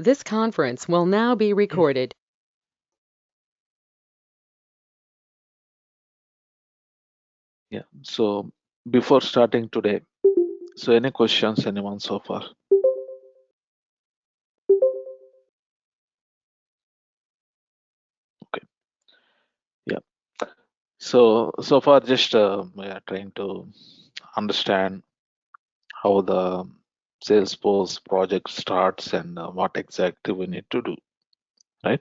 This conference will now be recorded. Yeah. So before starting today, so any questions, anyone so far? Okay. Yeah. So far, just we are trying to understand how the Salesforce project starts and what exactly we need to do, right?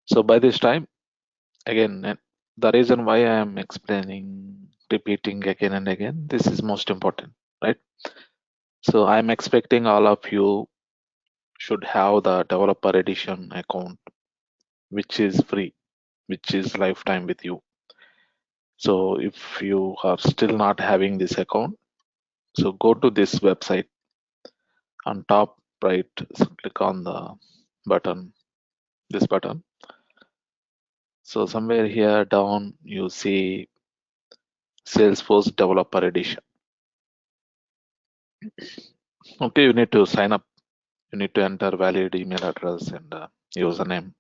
So by this time, again, the reason why I am explaining, repeating again and again, this is most important, right? So I'm expecting all of you should have the developer edition account, which is free, which is lifetime with you. So if you are still not having this account, so go to this website on top right, so click on the button, this button. So somewhere here down, you see Salesforce Developer Edition. Okay, you need to sign up. You need to enter valid email address and username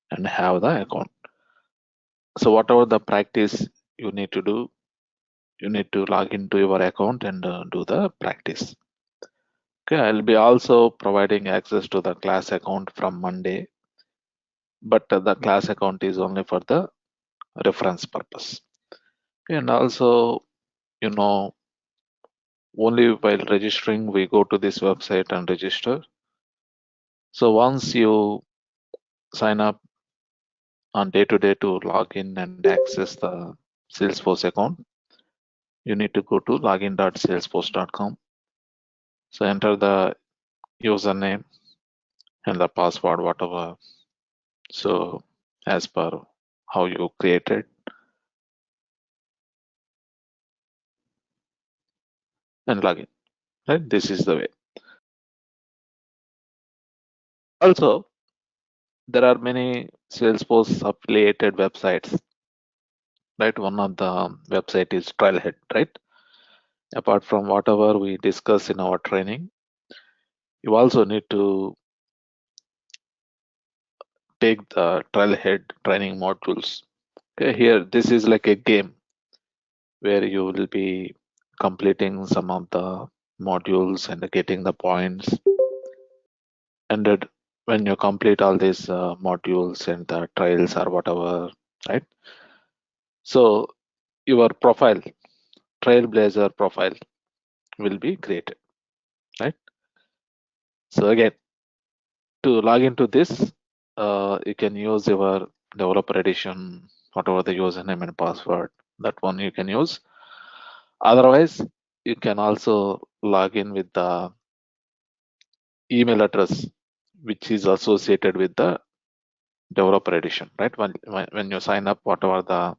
and have the account. So whatever the practice you need to do, you need to log into your account and do the practice. Okay, I'll be also providing access to the class account from Monday, but the class account is only for the reference purpose. And also, you know, only while registering, we go to this website and register. So once you sign up on day-to-day to log in and access the Salesforce account, you need to go to login.salesforce.com. So enter the username and the password, whatever. So as per how you created, and login. Right? This is the way. Also, there are many Salesforce affiliated websites. Right? One of the website is Trailhead, right? Apart from whatever we discuss in our training, you also need to take the Trailhead training modules. Okay, here this is like a game where you will be completing some of the modules and getting the points. And that when you complete all these modules and the trials or whatever, right? So your profile, Trailblazer profile, will be created, right? So again, to log into this, you can use your developer edition, whatever the username and password, that one you can use. Otherwise, you can also log in with the email address which is associated with the developer edition, right? When you sign up, whatever the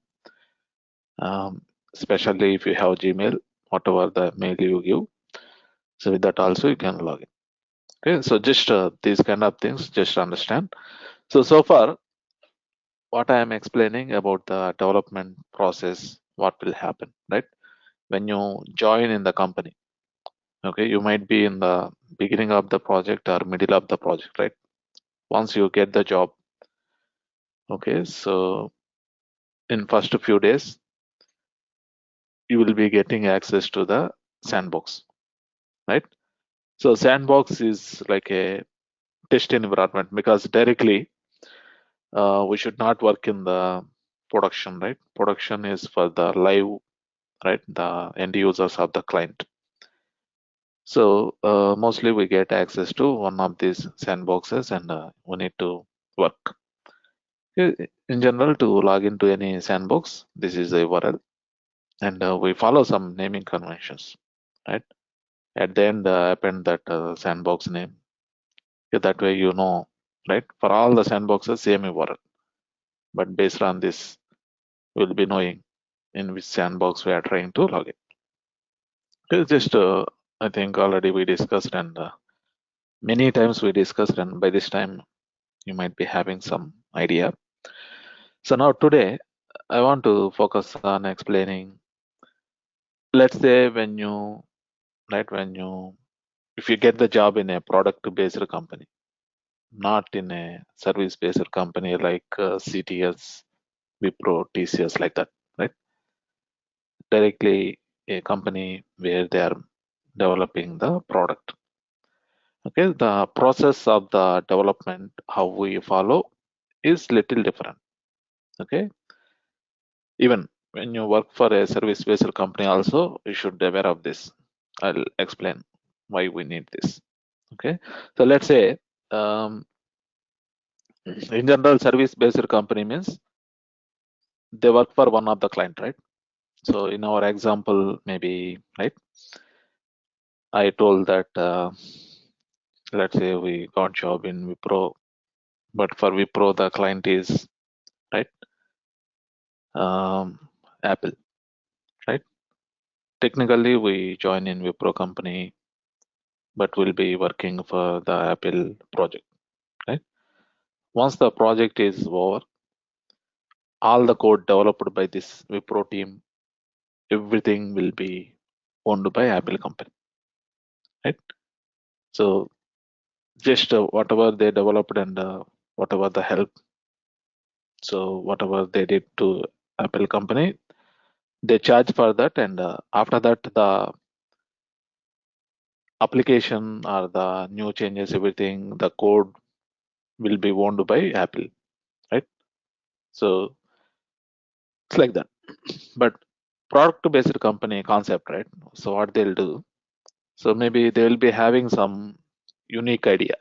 especially if you have Gmail, whatever the mail you give, so with that also you can log in. Okay, so just these kind of things, just understand. So far, what I am explaining about the development process, what will happen, right? When you join in the company, okay, you might be in the beginning of the project or middle of the project, right? Once you get the job, okay, so in first few days, you will be getting access to the sandbox, right? So sandbox is like a test environment because directly we should not work in the production, right? Production is for the live, right? The end users of the client. So mostly we get access to one of these sandboxes and we need to work. In general, to log into any sandbox, this is the URL and we follow some naming conventions, right? At the end, append that sandbox name. That way you know, right? For all the sandboxes, same URL. But based on this, we'll be knowing in which sandbox we are trying to log in. It's just, I think already we discussed and many times we discussed, and by this time you might be having some idea. So now today, I want to focus on explaining, let's say when you if you get the job in a product-based company, not in a service-based company like CTS, Wipro, TCS, like that, right? Directly a company where they are developing the product. Okay, the process of the development, how we follow, is little different. Okay, even when you work for a service-based company, also you should be aware of this. I'll explain why we need this. Okay, so let's say in general, service-based company means they work for one of the client, right? So in our example, maybe, right, I told that let's say we got job in Wipro, but for Wipro the client is, right, Apple, right? Technically we join in Wipro company, but we'll be working for the Apple project, right? Once the project is over, all the code developed by this Wipro team, everything will be owned by Apple company, right? So just whatever they developed and whatever the help, so whatever they did to Apple company, they charge for that, and after that the application or the new changes, everything, the code will be owned by Apple, right? So it's like that. But product based company concept, right? So what they'll do, so maybe they'll be having some unique idea,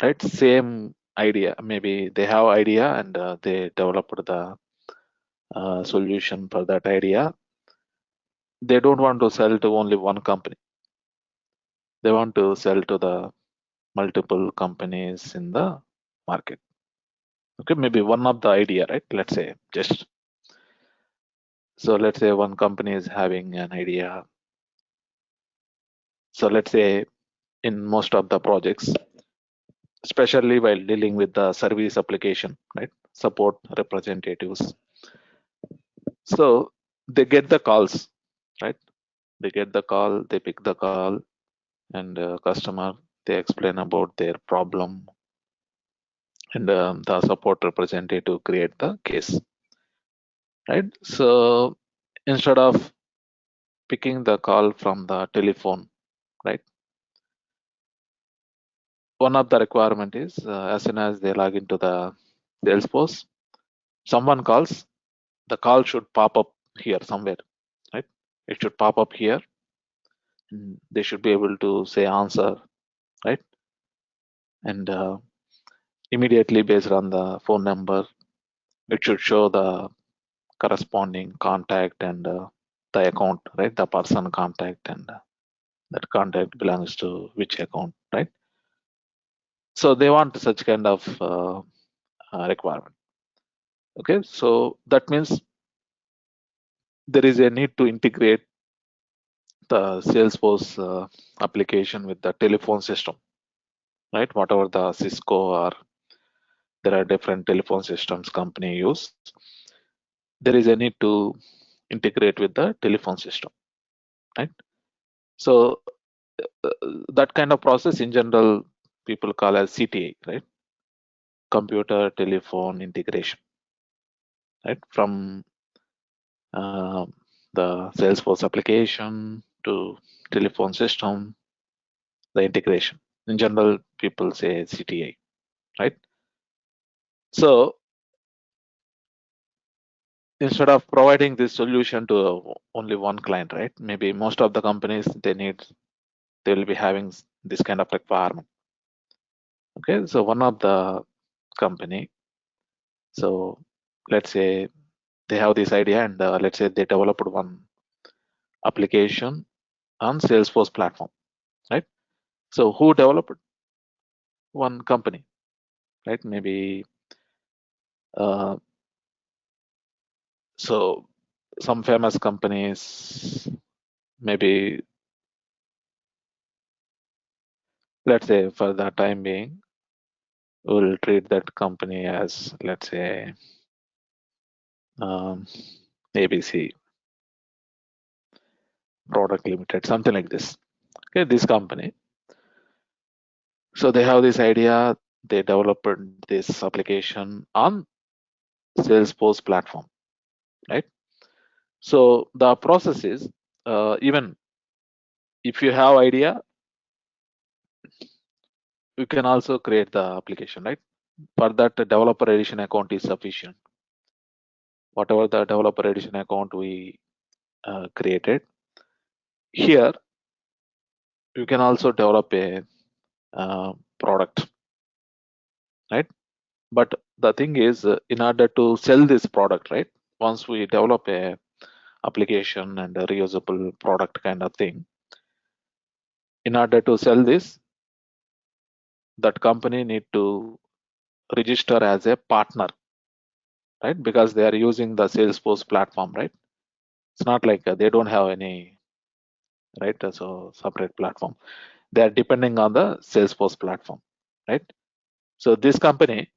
right? Same idea, maybe they have idea and they developed the solution for that idea. They don't want to sell to only one company, they want to sell to the multiple companies in the market. Okay, maybe one of the idea, right? Let's say just, so let's say one company is having an idea. So let's say in most of the projects, especially while dealing with the service application, right? Support representatives. So they get the calls, right? They get the call, they pick the call, and customer, they explain about their problem, and the support representative create the case, right? So instead of picking the call from the telephone, right? One of the requirement is as soon as they log into the Salesforce, someone calls, the call should pop up here somewhere, right? It should pop up here. They should be able to say answer, right? And immediately based on the phone number, it should show the corresponding contact and the account, right? The person contact and that contact belongs to which account, right? So they want such kind of requirement. Okay, so that means there is a need to integrate the Salesforce application with the telephone system, right? Whatever the Cisco or there are different telephone systems company use, there is a need to integrate with the telephone system, right? So that kind of process in general people call as CTA, right? Computer telephone integration, right? From uh, the Salesforce application to telephone system, the integration. In general, people say CTA, right? So instead of providing this solution to only one client, right? Maybe most of the companies they will be having this kind of requirement. Okay, so one of the company, so let's say they have this idea and let's say they developed one application on Salesforce platform, right? So who developed? One company, right? Maybe uh, so some famous companies, maybe let's say for the time being, we'll treat that company as, let's say, um, ABC Product Limited, something like this. Okay, this company. So they have this idea, they developed this application on Salesforce platform, right? So the process is, even if you have idea, you can also create the application, right? For that, the developer edition account is sufficient. Whatever the developer edition account we created, here you can also develop a product, right? But the thing is, in order to sell this product, right? Once we develop a application and a reusable product kind of thing, in order to sell this, that company need to register as a partner, right? Because they are using the Salesforce platform, right? It's not like they don't have any, right? So separate platform. They are depending on the Salesforce platform, right? So this company,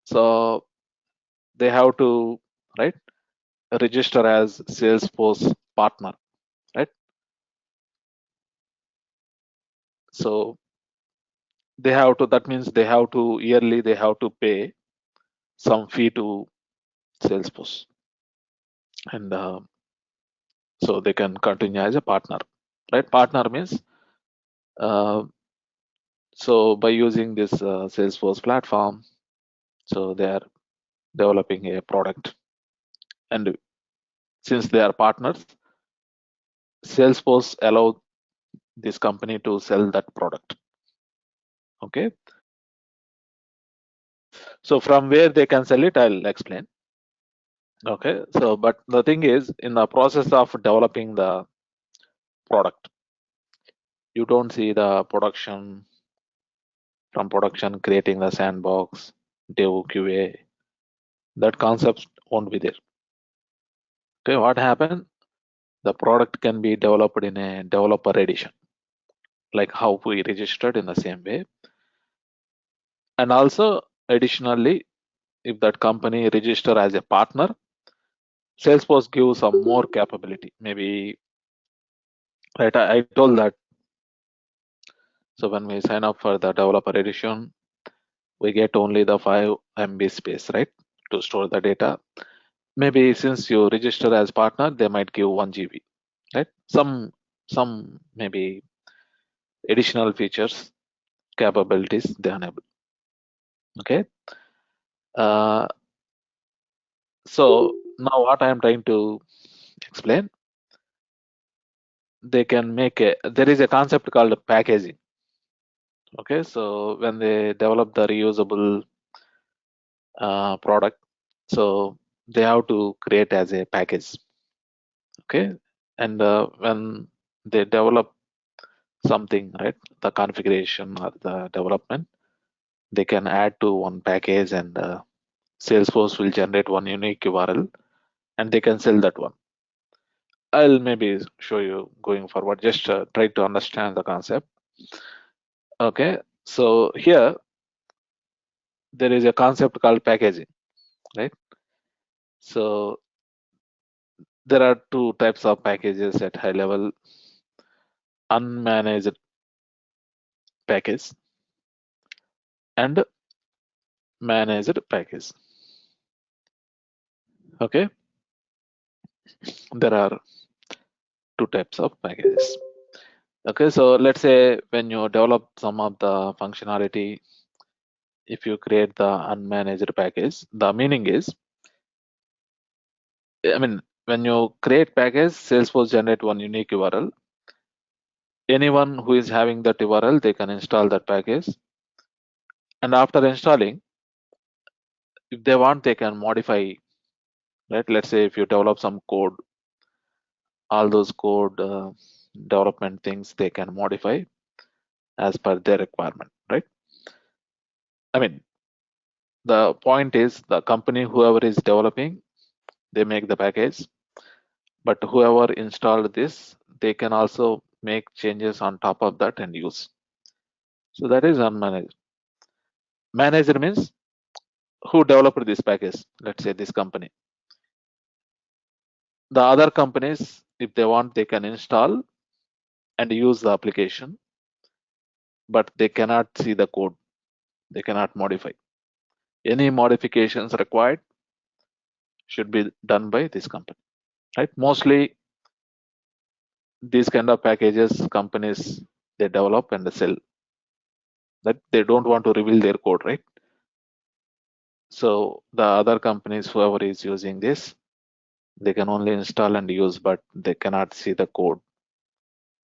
so they have to, right, register as Salesforce partner, right? So they have to, that means they have to yearly, they have to pay some fee to Salesforce, and so they can continue as a partner, right? Partner means, uh, so by using this Salesforce platform, so they are developing a product, and since they are partners, Salesforce allow this company to sell that product. Okay, so from where they can sell it, I'll explain. Okay, so but the thing is, in the process of developing the product, you don't see the production, from production creating the sandbox, dev, QA. That concept won't be there. Okay, what happened? The product can be developed in a developer edition, like how we registered in the same way. And also, additionally, if that company register as a partner, Salesforce gives some more capability. Maybe, right? I told that. So when we sign up for the developer edition, we get only the 5 MB space, right, to store the data. Maybe since you register as partner, they might give 1 GB, right? Some maybe additional features, capabilities they enable. Okay. Uh, so now what I am trying to explain, they can make a, there is a concept called packaging. Okay, so when they develop the reusable product, so they have to create as a package. Okay, and when they develop something, right, the configuration or the development, they can add to one package, and Salesforce will generate one unique URL, and they can sell that one. I'll maybe show you going forward. Just try to understand the concept. Okay, so here there is a concept called packaging, right? So there are two types of packages at high level: unmanaged package and managed package. Okay, there are two types of packages. Okay, so let's say when you develop some of the functionality, if you create the unmanaged package, the meaning is, I mean, when you create package, Salesforce generate one unique URL. Anyone who is having that URL, they can install that package. And after installing, if they want, they can modify, right? Let's say if you develop some code, all those code development things, they can modify as per their requirement, right? I mean, the point is the company, whoever is developing, they make the package, but whoever installed this, they can also make changes on top of that and use. So that is unmanaged. Manager means who developed this package, let's say this company. The other companies, if they want, they can install and use the application, but they cannot see the code. They cannot modify. Any modifications required should be done by this company, right? Mostly these kind of packages companies they develop and sell, that they don't want to reveal their code, right? So the other companies, whoever is using this, they can only install and use, but they cannot see the code,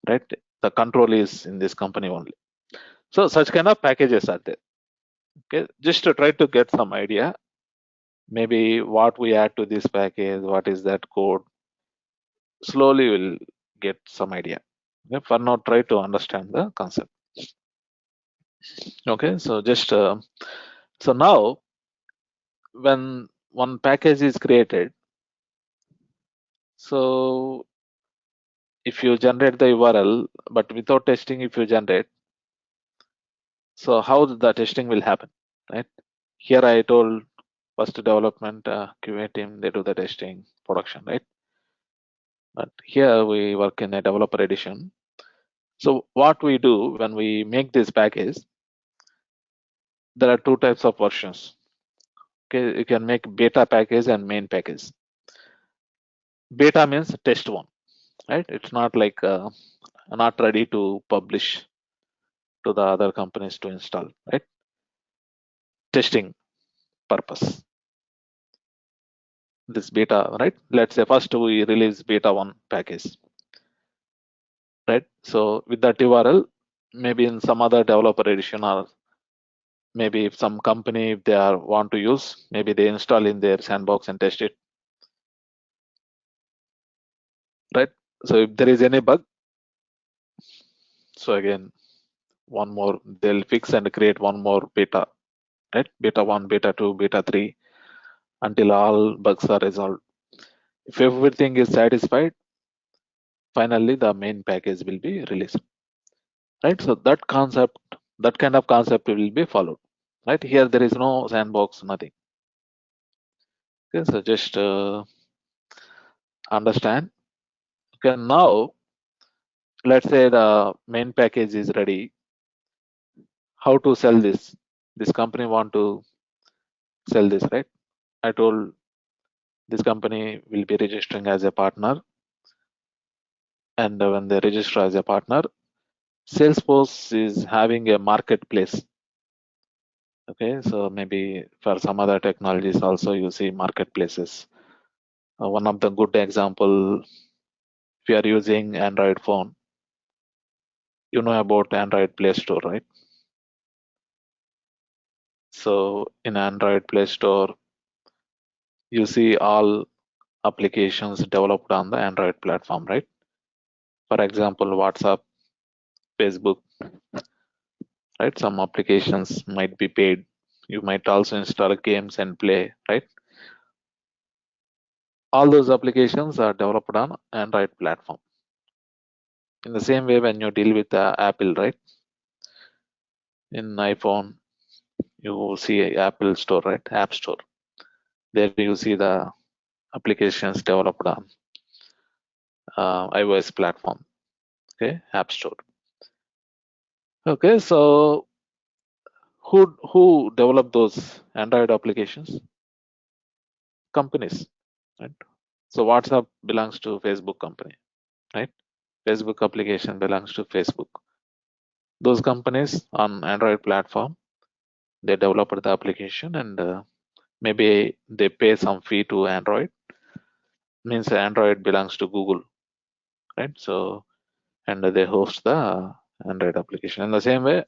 right? The control is in this company only. So such kind of packages are there. Okay, just to try to get some idea, maybe what we add to this package, what is that code, slowly we'll get some idea. Okay, for now, try to understand the concept. Okay, so just so now when one package is created, so if you generate the URL, but without testing, if you generate, so how the testing will happen, right? Here I told first development QA team, they do the testing production, right? But here we work in a developer edition. So what we do when we make this package, there are two types of versions. Okay, you can make beta package and main package. Beta means test one, right? It's not like not ready to publish to the other companies to install, right? Testing purpose. This beta, right? Let's say first we release beta 1 package, right? So with that URL, maybe in some other developer edition, or maybe if some company if they are want to use, maybe they install in their sandbox and test it, right? So if there is any bug, so again one more, they'll fix and create one more beta, right? Beta 1, beta 2, beta 3, until all bugs are resolved. If everything is satisfied, finally the main package will be released, right? So that concept, that kind of concept will be followed, right? Here there is no sandbox, nothing. Okay, so just understand. Okay, now let's say the main package is ready. How to sell this? This company want to sell this, right? I told this company will be registering as a partner, and when they register as a partner, Salesforce is having a marketplace. Okay, so maybe for some other technologies also you see marketplaces. One of the good example, if you are using Android phone, you know about Android Play Store, right? So in Android Play Store, you see all applications developed on the Android platform, right? For example, WhatsApp, Facebook, right? Some applications might be paid. You might also install games and play, right? All those applications are developed on Android platform. In the same way, when you deal with Apple, right? In iPhone, you see Apple Store, right? App Store. There you see the applications developed on iOS platform. Okay, App Store. Okay, so who develop those Android applications? Companies, right? So WhatsApp belongs to Facebook company, right? Facebook application belongs to Facebook. Those companies on Android platform, they developed the application, and maybe they pay some fee to Android. Means Android belongs to Google, right? So and they host the Android application. In the same way,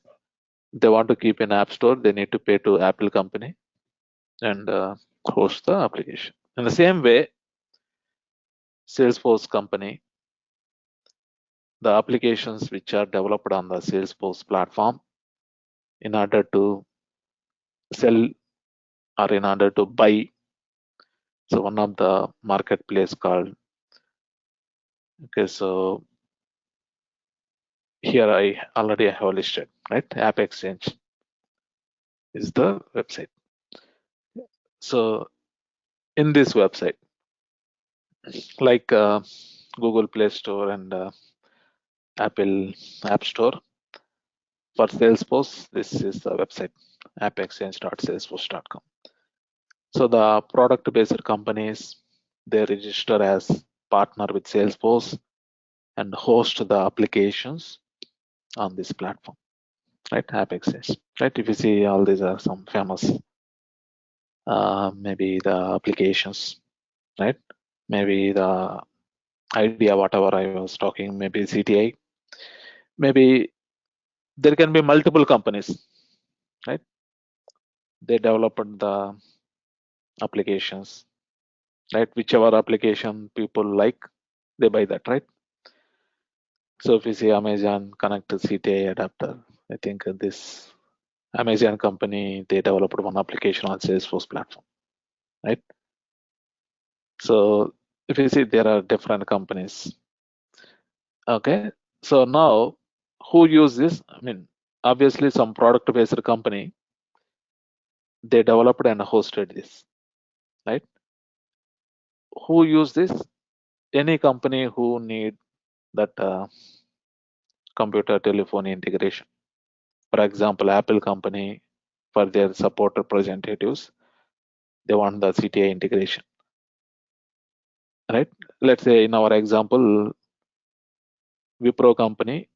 they want to keep in App Store, they need to pay to Apple company and host the application. In the same way, Salesforce company, the applications which are developed on the Salesforce platform, in order to sell or in order to buy, so one of the marketplace called, okay, so here I already have listed, right? App Exchange is the website. So in this website, like Google Play Store and Apple App Store. For Salesforce, this is the website, appexchange.salesforce.com. So the product-based companies, they register as partner with Salesforce and host the applications on this platform, right? App Exchange, right? If you see, all these are some famous, maybe the applications, right? Maybe the idea, whatever I was talking, maybe CTI, maybe there can be multiple companies, right? They developed the applications, right? Whichever application people like, they buy that, right? So if you see Amazon connect to CTA adapter, I think this Amazon company, they developed one application on Salesforce platform, right? So if you see, there are different companies. Okay. So now who use this? I mean, obviously some product based company, they developed and hosted this, right? Who use this? Any company who need that computer telephone integration. For example, Apple company, for their support representatives, they want the CTI integration, right? Let's say in our example, Wipro company,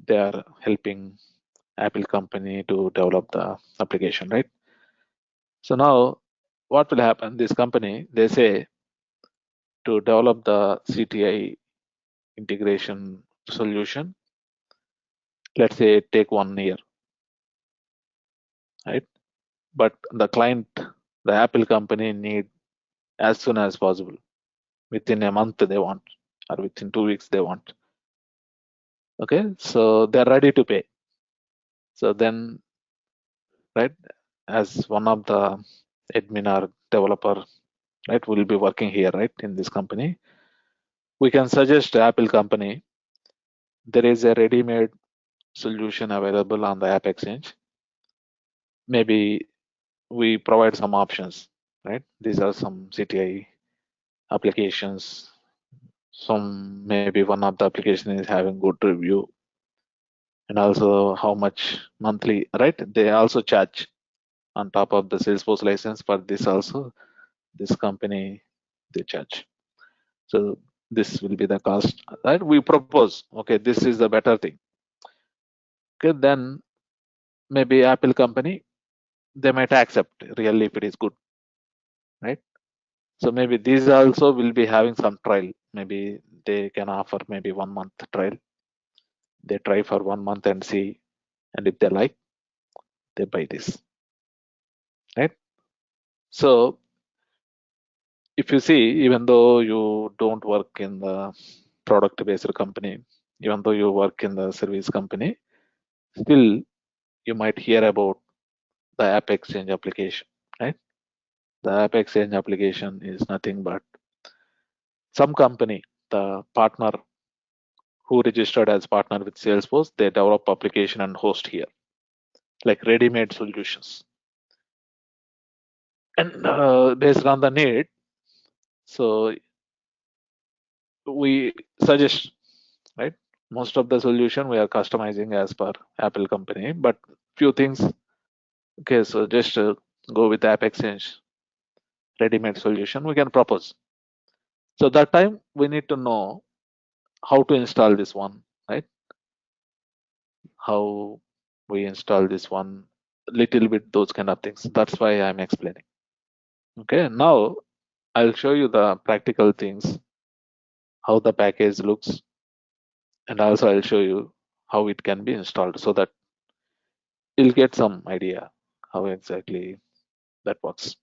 they are helping Apple company to develop the application, right? So now what will happen? This company, they say to develop the CTI integration solution, let's say take 1 year, right? But the client, the Apple company need as soon as possible. Within a month they want, or within 2 weeks they want. Okay, so they're ready to pay. So then, right, as one of the admin or developer, right, will be working here, right, in this company, we can suggest to Apple company, there is a ready-made solution available on the App Exchange. Maybe we provide some options, right? These are some CTI applications. Some, maybe one of the application is having good review, and also how much monthly, right? They also charge on top of the Salesforce license. For this also, this company, they charge. So this will be the cost, right? We propose, okay, this is the better thing. Okay, then maybe Apple company, they might accept really if it is good, right? So maybe these also will be having some trial. Maybe they can offer maybe 1 month trial. They try for 1 month and see, and if they like, they buy this, right? So if you see, even though you don't work in the product based company, even though you work in the service company, still you might hear about the App Exchange application, right? The App Exchange application is nothing but some company, the partner who registered as partner with Salesforce, they develop application and host here, like ready-made solutions. And based on the need, so we suggest, right? Most of the solution we are customizing as per Apple company, but few things, okay, so just go with App Exchange ready-made solution we can propose. So that time we need to know how to install this one, right? How we install this one, little bit those kind of things. That's why I'm explaining. Okay, now I'll show you the practical things, how the package looks, and also I'll show you how it can be installed so that you'll get some idea how exactly that works.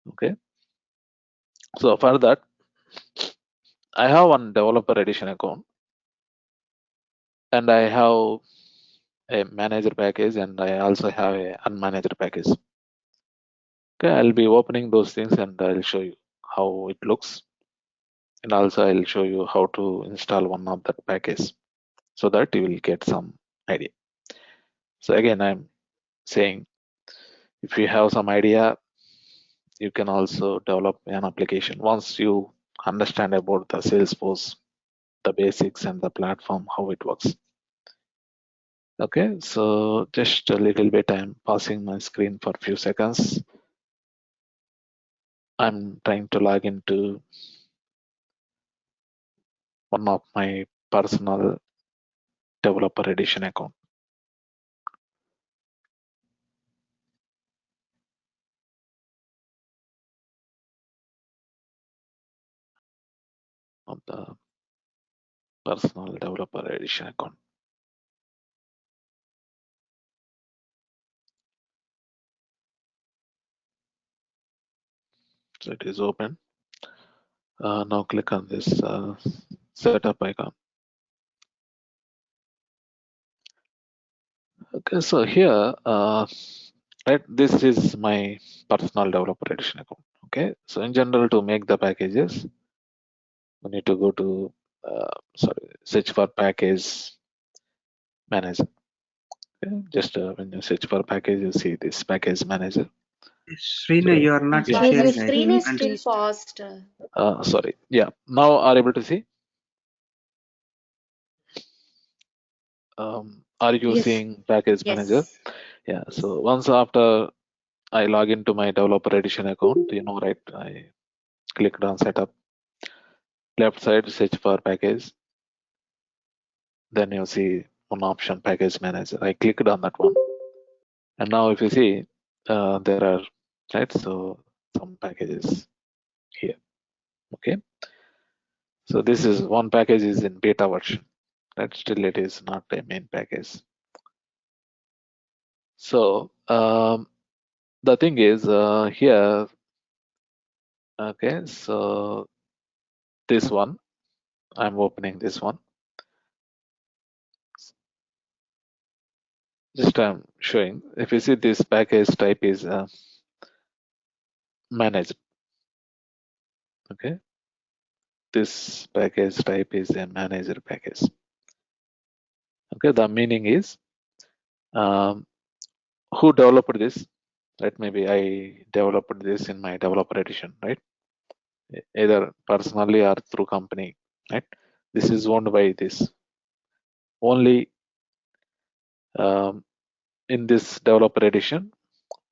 Okay, so for that, I have one developer edition account and I have a manager package and I also have a unmanaged package. Okay, I'll be opening those things and I'll show you how it looks, and also I'll show you how to install one of that package so that you will get some idea. So again, I'm saying if you have some idea, you can also develop an application once you understand about the Salesforce the basics and the platform, how it works. Okay, so just a little bit, I'm pausing my screen for a few seconds. I'm trying to log into one of my personal developer edition account. Of the personal developer edition account. So it is open. Now click on this setup icon. Okay, so here, right, this is my personal developer edition account. Okay, so in general, to make the packages, we need to go to search for package manager. Okay, just when you search for package, you see this package manager. Srinu, you are not Sir, sharing. your I screen think. is still paused. Sorry, yeah. Now are able to see? Are you Yes. seeing package manager? Yes. Yeah. So once after I log into my developer edition account, you know, right? I clicked on setup. Left side, search for package. Then you see one option, package manager. I clicked on that one, and now if you see, there are, right, so some packages here. Okay, so this is one package is in beta version. Right, still it is not a main package. So the thing is here. Okay, so this one, I'm opening this one. Just I'm showing. If you see, this package type is managed. Okay, this package type is a manager package. Okay, the meaning is who developed this, right? Maybe I developed this in my developer edition, right? Either personally or through company, right? This is owned by this. Only in this developer edition,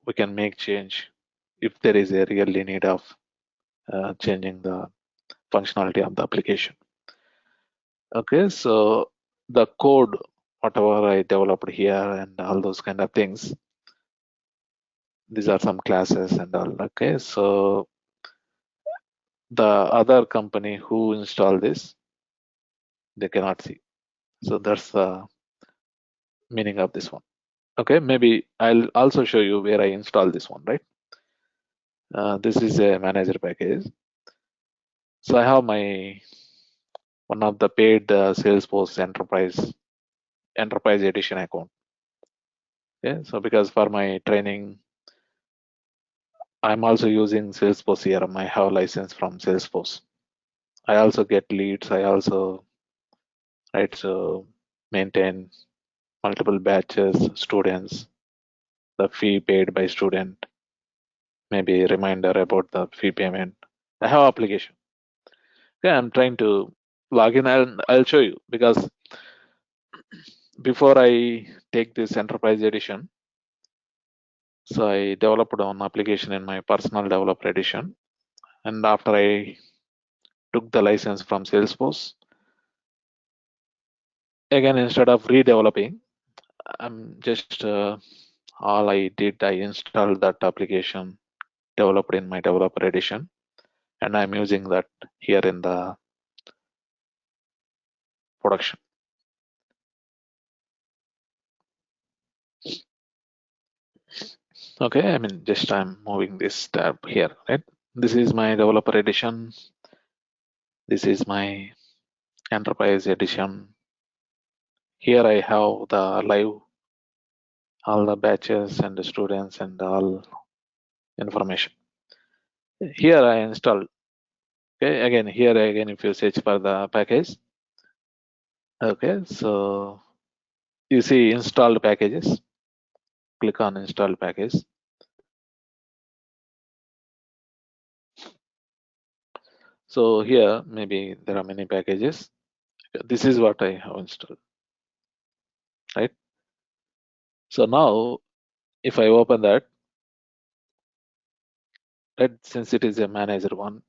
we can make change if there is a really need of changing the functionality of the application. Okay, so the code, whatever I developed here and all those kind of things, these are some classes and all. Okay, so the other company who installed this, they cannot see. So that's the meaning of this one. Okay, maybe I'll also show you where I install this one, right? This is a manager package. So I have my one of the paid Salesforce enterprise edition account. Okay, so because for my training, I'm also using Salesforce CRM. I have license from Salesforce. I also get leads. I also, right, so maintain multiple batches, students, the fee paid by student, maybe a reminder about the fee payment. I have application. Okay, I'm trying to log in. I'll show you, because before I take this enterprise edition, so I developed one application in my personal developer edition, and after I took the license from Salesforce, again instead of redeveloping, I'm just all I did, I installed that application developed in my developer edition, and I'm using that here in the production. Okay, I mean, just I'm moving this tab here, right? This is my developer edition. This is my enterprise edition. Here I have the live, all the batches and the students and all information. Here I installed. Okay, again, here again, if you search for the package, okay, so you see installed packages. Click on install package. So here maybe there are many packages. This is what I have installed, right? So now if I open that, right, since it is a manager one,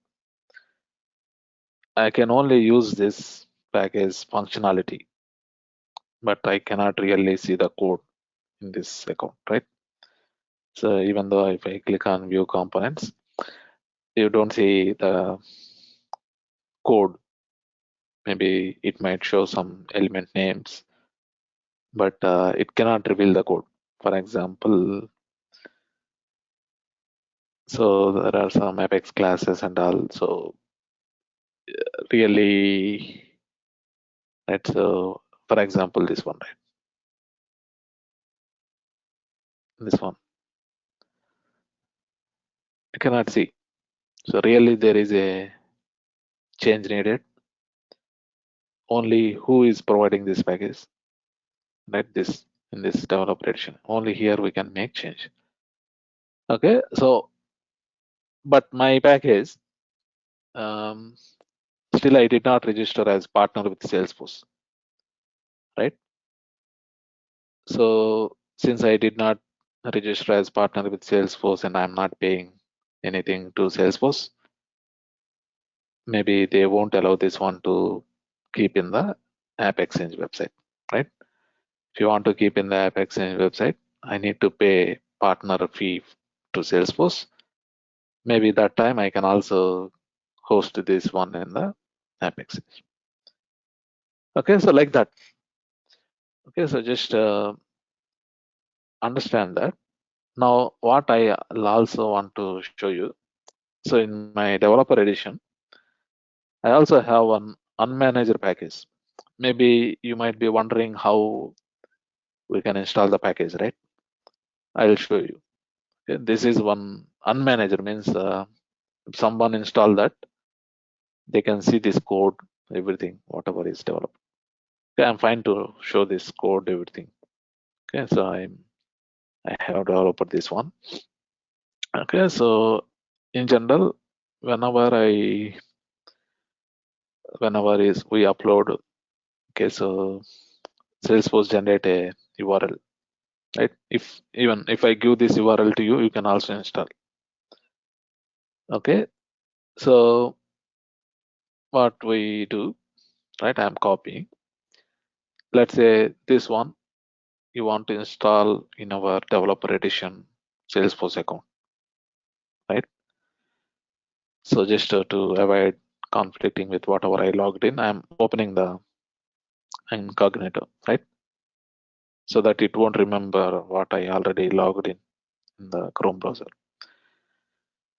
I can only use this package functionality, but I cannot really see the code in this account, right? So even though if I click on view components, you don't see the code. Maybe it might show some element names, but it cannot reveal the code. For example, so there are some Apex classes and all. So really, right? So for example, this one, right? This one, I cannot see. So really, there is a change needed. Only who is providing this package, right? This in this developer edition. Only here we can make change. Okay, so but my package um, still I did not register as partner with Salesforce, right? So since I did not register as partner with Salesforce and I'm not paying anything to Salesforce, maybe they won't allow this one to keep in the App Exchange website, right? If you want to keep in the App Exchange website, I need to pay partner fee to Salesforce. Maybe that time I can also host this one in the App Exchange. Okay, so like that. Okay, so just understand that. Now, what I also want to show you. So in my developer edition, I also have one unmanager package. Maybe you might be wondering how we can install the package, right? I'll show you. Okay, this is one unmanager means if someone install that, they can see this code, everything, whatever is developed. Okay, I'm fine to show this code, everything. Okay, so I have developed this one. Okay, so in general, whenever is we upload, okay, so Salesforce generate a URL, right? Even if I give this URL to you, you can also install. Okay, so what we do, right? I'm copying. Let's say this one you want to install in our developer edition Salesforce account, right? So just to avoid conflicting with whatever I logged in, I'm opening the incognito, right? So that it won't remember what I already logged in the Chrome browser.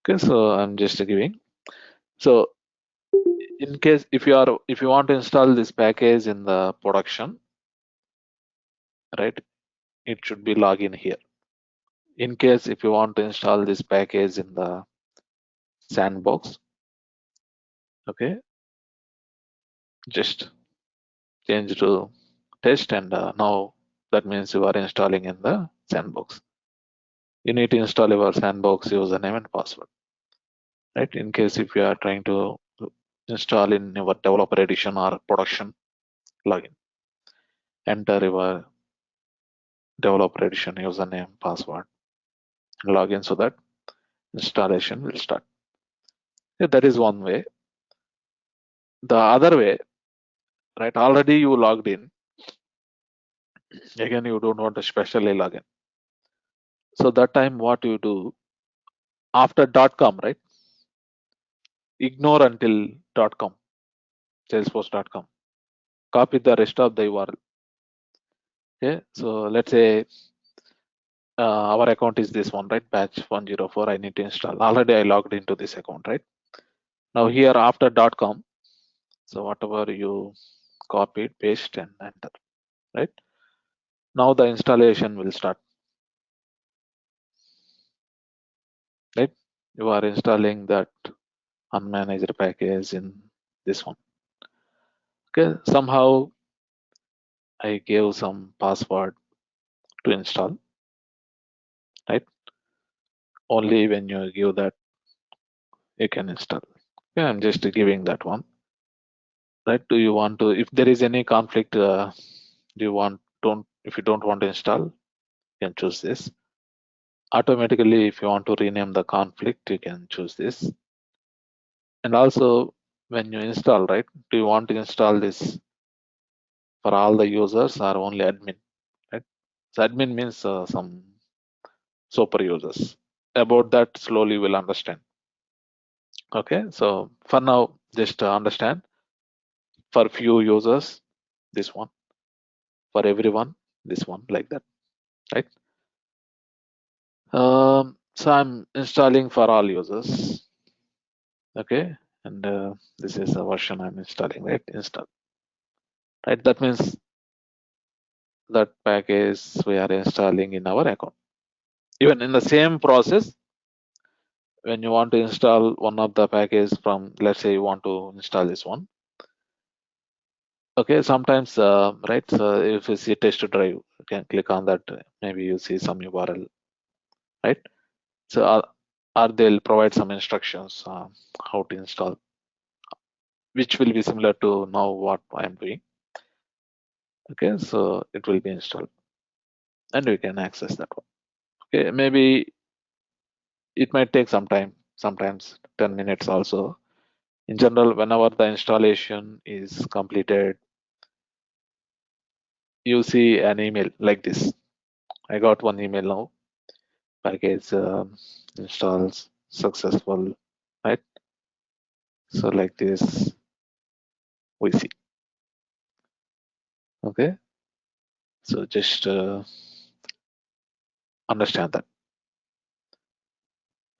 Okay, so I'm just giving. So in case if you want to install this package in the production, right, it should be login here. In case if you want to install this package in the sandbox, okay, just change to test and now that means you are installing in the sandbox. You need to install your sandbox username and password, right? In case if you are trying to install in your developer edition or production, login, enter your developer edition username, password, and login so that installation will start. Yeah, that is one way. The other way, right? Already you logged in. Again, you don't want to specially log in. So that time, what you do after .com, right? Ignore until .com, Salesforce.com. Copy the rest of the URL. Okay, so let's say our account is this one, right? Batch 104. I need to install. Already I logged into this account, right? Now here after .com, so whatever you copied, paste, and enter, right? Now the installation will start, right? You are installing that unmanaged package in this one. Okay, somehow I gave some password to install, right? Only when you give that, you can install. Okay, I'm just giving that one. right? Do you want to, if there is any conflict, if you don't want to install, you can choose this. Automatically, if you want to rename the conflict, you can choose this. And also, when you install, right, do you want to install this for all the users or only admin, right? So admin means some super users. About that, slowly we'll understand. Okay, so for now, just understand. For few users, this one. For everyone, this one, like that, right? So I'm installing for all users. Okay, and this is the version I'm installing, right? Install, right? That means that package we are installing in our account. Even in the same process, when you want to install one of the packages from, let's say you want to install this one. Okay, sometimes, right, so if you see test drive, you can click on that, maybe you see some URL, right? So or they'll provide some instructions how to install, which will be similar to now what I'm doing. Okay, so it will be installed and we can access that one. Okay, maybe it might take some time, sometimes 10 minutes also. In general, whenever the installation is completed, you see an email like this. I got one email now, package installs successful, right? So like this, we see. Okay, so just understand that.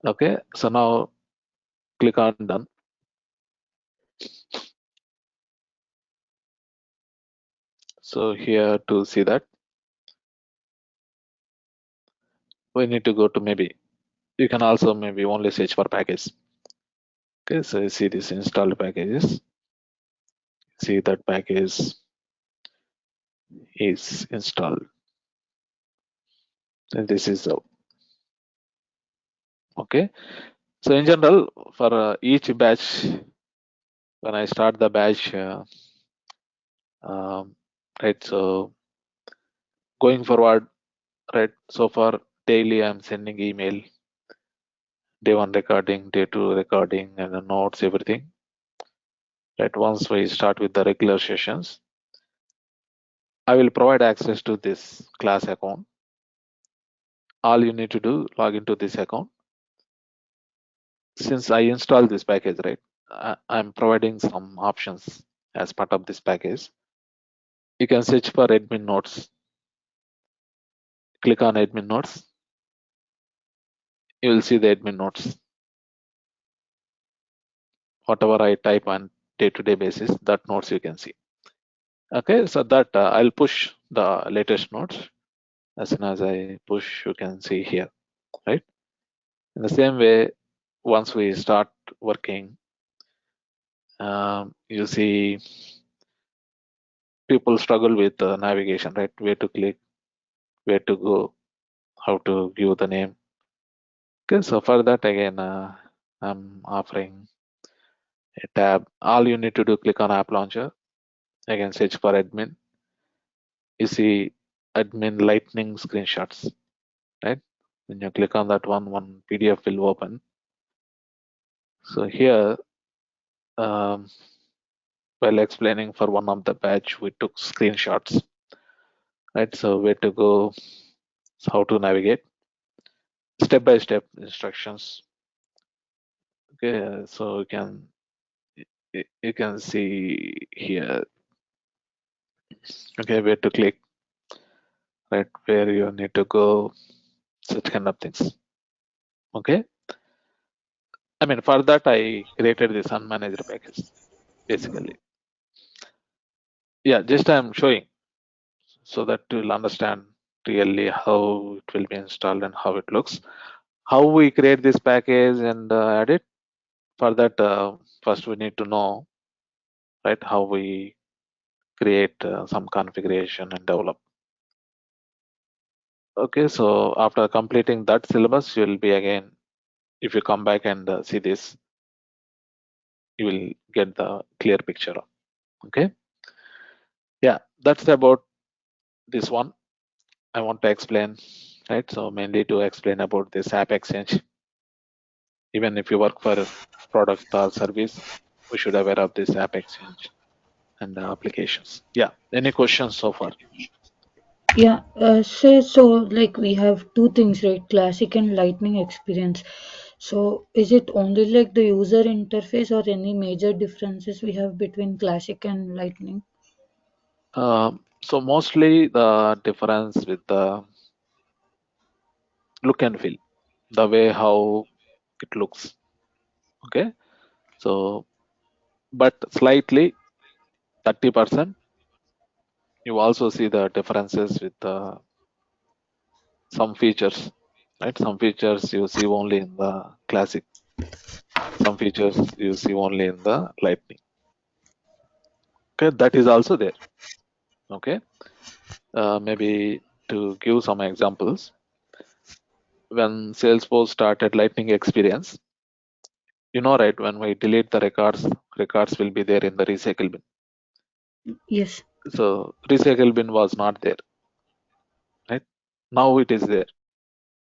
Okay, so now click on done. So here to see that, we need to go to, maybe you can also maybe only search for package. Okay, so you see this installed packages. See that package is installed. And this is okay. So in general, for each batch, when I start the batch, right? So going forward, right? So far daily, I'm sending email, day one recording, day two recording, and the notes, everything. Right. Once we start with the regular sessions, I will provide access to this class account. All you need to do, log into this account. Since I installed this package, right, I'm providing some options as part of this package. You can search for admin notes. Click on admin notes. You will see the admin notes. Whatever I type on day-to-day basis, that notes you can see. Okay, so that I'll push the latest notes. As soon as I push, you can see here, right? In the same way, once we start working, you see people struggle with navigation, right? Where to click, where to go, how to give the name. Okay, so for that again, I'm offering a tab. All you need to do, click on app launcher. Again, search for admin. You see admin lightning screenshots, right? When you click on that one PDF will open. So here, while explaining for one of the batch, we took screenshots, right? So where to go, how to navigate, step-by-step instructions. Okay, so you can see here, okay, where to click, right, where you need to go, such kind of things. Okay, I mean, for that I created this unmanaged package basically. Yeah, just I'm showing so that you'll understand really how it will be installed and how it looks, how we create this package and add it. For that, first we need to know, right, how we create some configuration and develop. Okay, so after completing that syllabus, you will be again, if you come back and see this, you will get the clear picture. Okay, yeah, that's about this one I want to explain, right? So mainly to explain about this app exchange. Even if you work for product or service, we should aware of this app exchange and the applications. Yeah, any questions so far? Yeah, so like we have two things, right? Classic and lightning experience. So is it only like the user interface or any major differences we have between classic and lightning? So mostly the difference with the look and feel, the way how it looks. Okay, so but slightly 30%. You also see the differences with some features, right? Some features you see only in the classic. Some features you see only in the lightning. Okay, that is also there. Okay, maybe to give some examples, when Salesforce started lightning experience, you know, right, when we delete the records will be there in the recycle bin. Yes. So recycle bin was not there, right? Now it is there,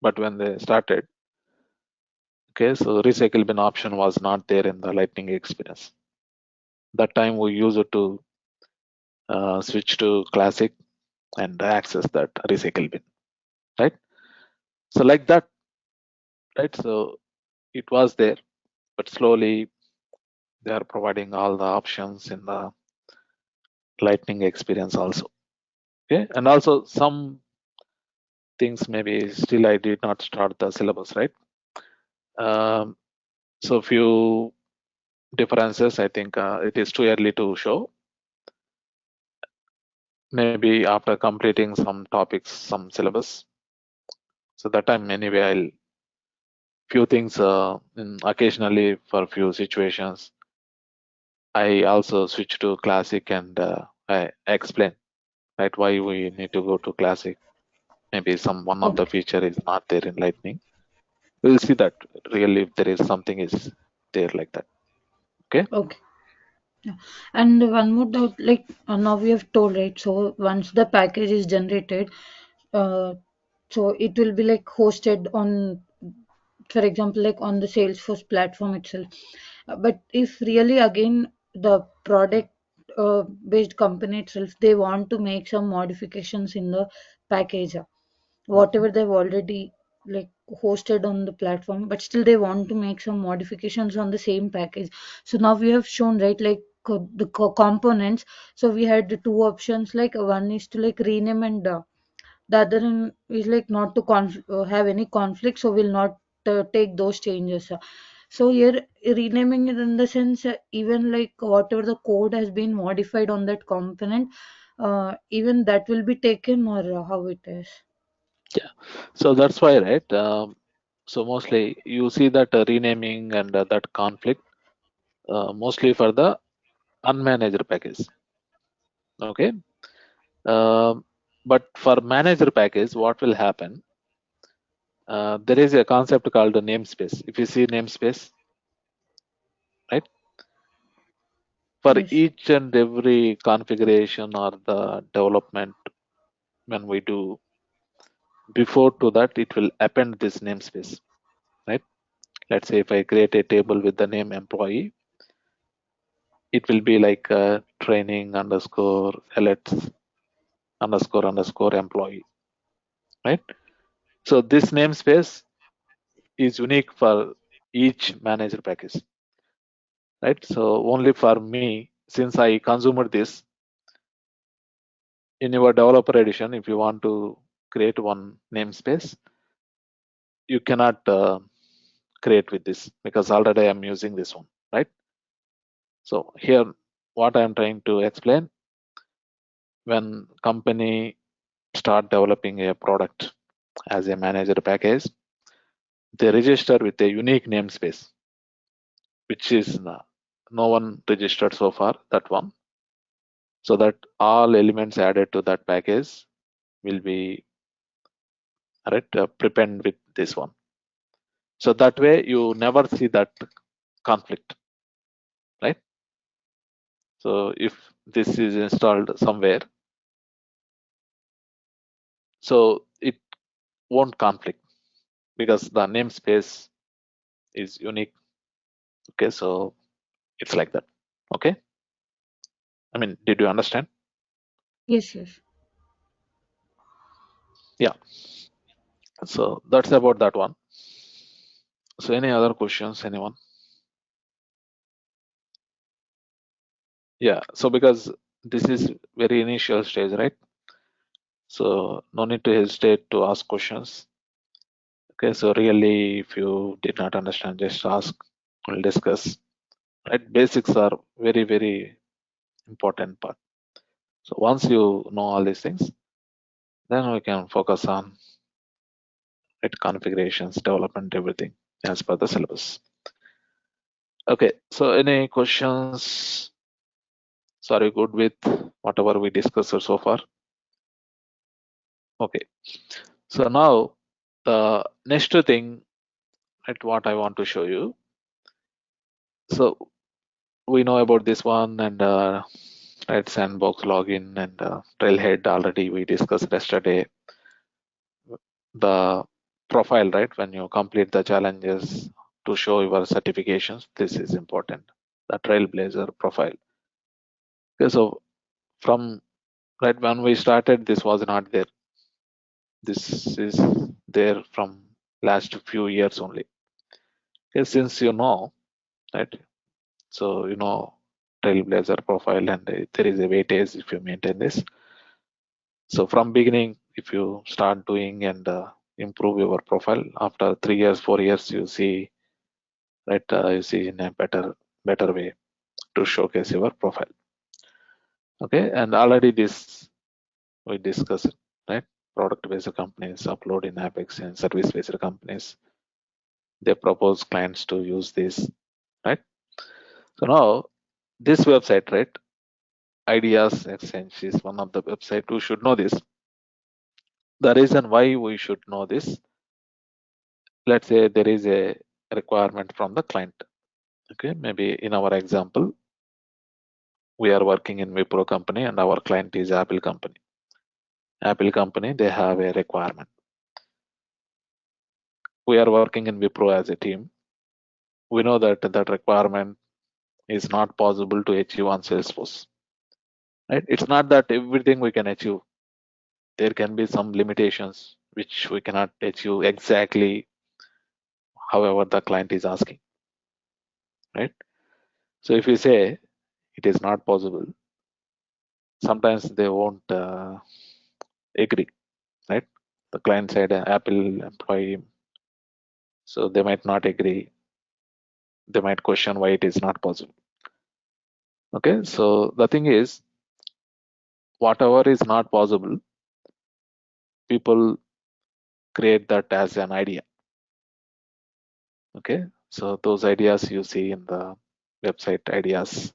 but when they started, okay, so recycle bin option was not there in the lightning experience. That time we use it to switch to classic and access that recycle bin, right? So like that, right? So it was there, but slowly they are providing all the options in the lightning experience also. Okay, and also some things maybe still I did not start the syllabus, right? Um, so few differences, I think it is too early to show. Maybe after completing some topics, some syllabus. So that time anyway, I'll few things occasionally for few situations. I also switch to classic and I explain, right, why we need to go to classic. Maybe some one of the Okay. feature is not there in lightning. We'll see that really if there is something is there like that. Okay. Okay. Yeah. And one more doubt, like now we have told, right? So once the package is generated, uh, so it will be like hosted on, for example, like on the Salesforce platform itself. But if really again the product based company itself, they want to make some modifications in the package, Mhm. whatever they've already like hosted on the platform, but still they want to make some modifications on the same package. So now we have shown, right, like components. So we had the two options, like one is to like rename, and the other one is like not to have any conflict, so we'll not take those changes. So here renaming it in the sense, even like whatever the code has been modified on that component, even that will be taken, or how it is. Yeah. So that's why, right? So mostly you see that renaming and that conflict mostly for the unmanaged package. Okay. Um, but for manager package, what will happen? There is a concept called the namespace. If you see namespace, right? For Yes. each and every configuration or the development when we do, before to that, it will append this namespace, right? Let's say if I create a table with the name employee, it will be like training underscore alerts underscore employee, right? So this namespace is unique for each manager package, right? So only for me, since I consumed this in your developer edition, if you want to create one namespace, you cannot create with this because already I'm using this one, right? So here, what I'm trying to explain, when company start developing a product as a manager package, they register with a unique namespace, which is no one registered so far, that one. So that all elements added to that package will be right prepend with this one. So that way you never see that conflict, right? So if this is installed somewhere, so it won't conflict because the namespace is unique. Okay, so it's like that. Okay, I mean, did you understand? Yes, yes. Yeah, so that's about that one. So any other questions, anyone? Yeah, so because this is very initial stage, right? So no need to hesitate to ask questions. Okay, so really, if you did not understand, just ask. We'll discuss. Right, basics are very, very important part. So once you know all these things, then we can focus on configurations, development, everything as per the syllabus. Okay, so any questions? Sorry, good with whatever we discussed so far? Okay, so now the next thing, what I want to show you. So we know about this one, and sandbox login and trailhead already we discussed yesterday. The profile, right, when you complete the challenges to show your certifications, this is important, the trailblazer profile. Okay, so from when we started, this was not there. This is there from last few years only. Okay, since you know, right, so you know trailblazer profile, and there is a weightage if you maintain this. So from beginning, if you start doing and improve your profile, after 3 years, 4 years, you see, right, you see in a better way to showcase your profile. Okay, and already this we discussed, right? Product based companies upload in Apex, and service based companies, they propose clients to use this, right? So now this website, right, Ideas Exchange is one of the website. We should know this. The reason why we should know this, let's say there is a requirement from the client. Okay, maybe in our example, we are working in Wipro company and our client is Apple company. Apple company, they have a requirement. We are working in Wipro as a team. We know that that requirement is not possible to achieve on Salesforce. Right? It's not that everything we can achieve. There can be some limitations which we cannot achieve exactly however the client is asking. Right? So if you say it is not possible, sometimes they won't agree. Right? The client side, Apple employee, so they might not agree. They might question why it is not possible. Okay, so the thing is, whatever is not possible, people create that as an idea. Okay, so those ideas you see in the website Ideas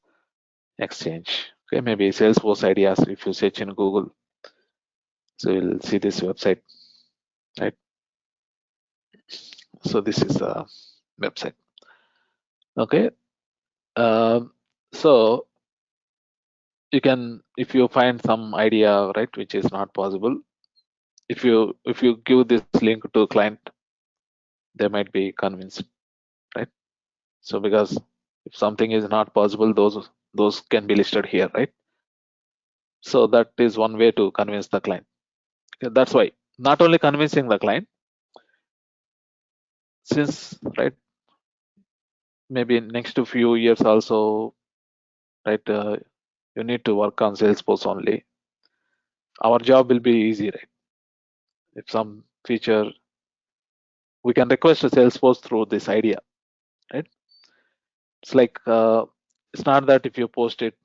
Exchange. Okay, maybe Salesforce ideas if you search in Google, so you'll see this website, right? So this is the website. Okay, so you can, if you find some idea, right, which is not possible, if you give this link to client, they might be convinced, right? So because if something is not possible, those can be listed here, right? So that is one way to convince the client. Okay, that's why not only convincing the client, since, right, maybe next to few years also, right, you need to work on Salesforce only. Our job will be easy, right? If some feature, we can request a Salesforce through this idea, right? It's like it's not that if you post it,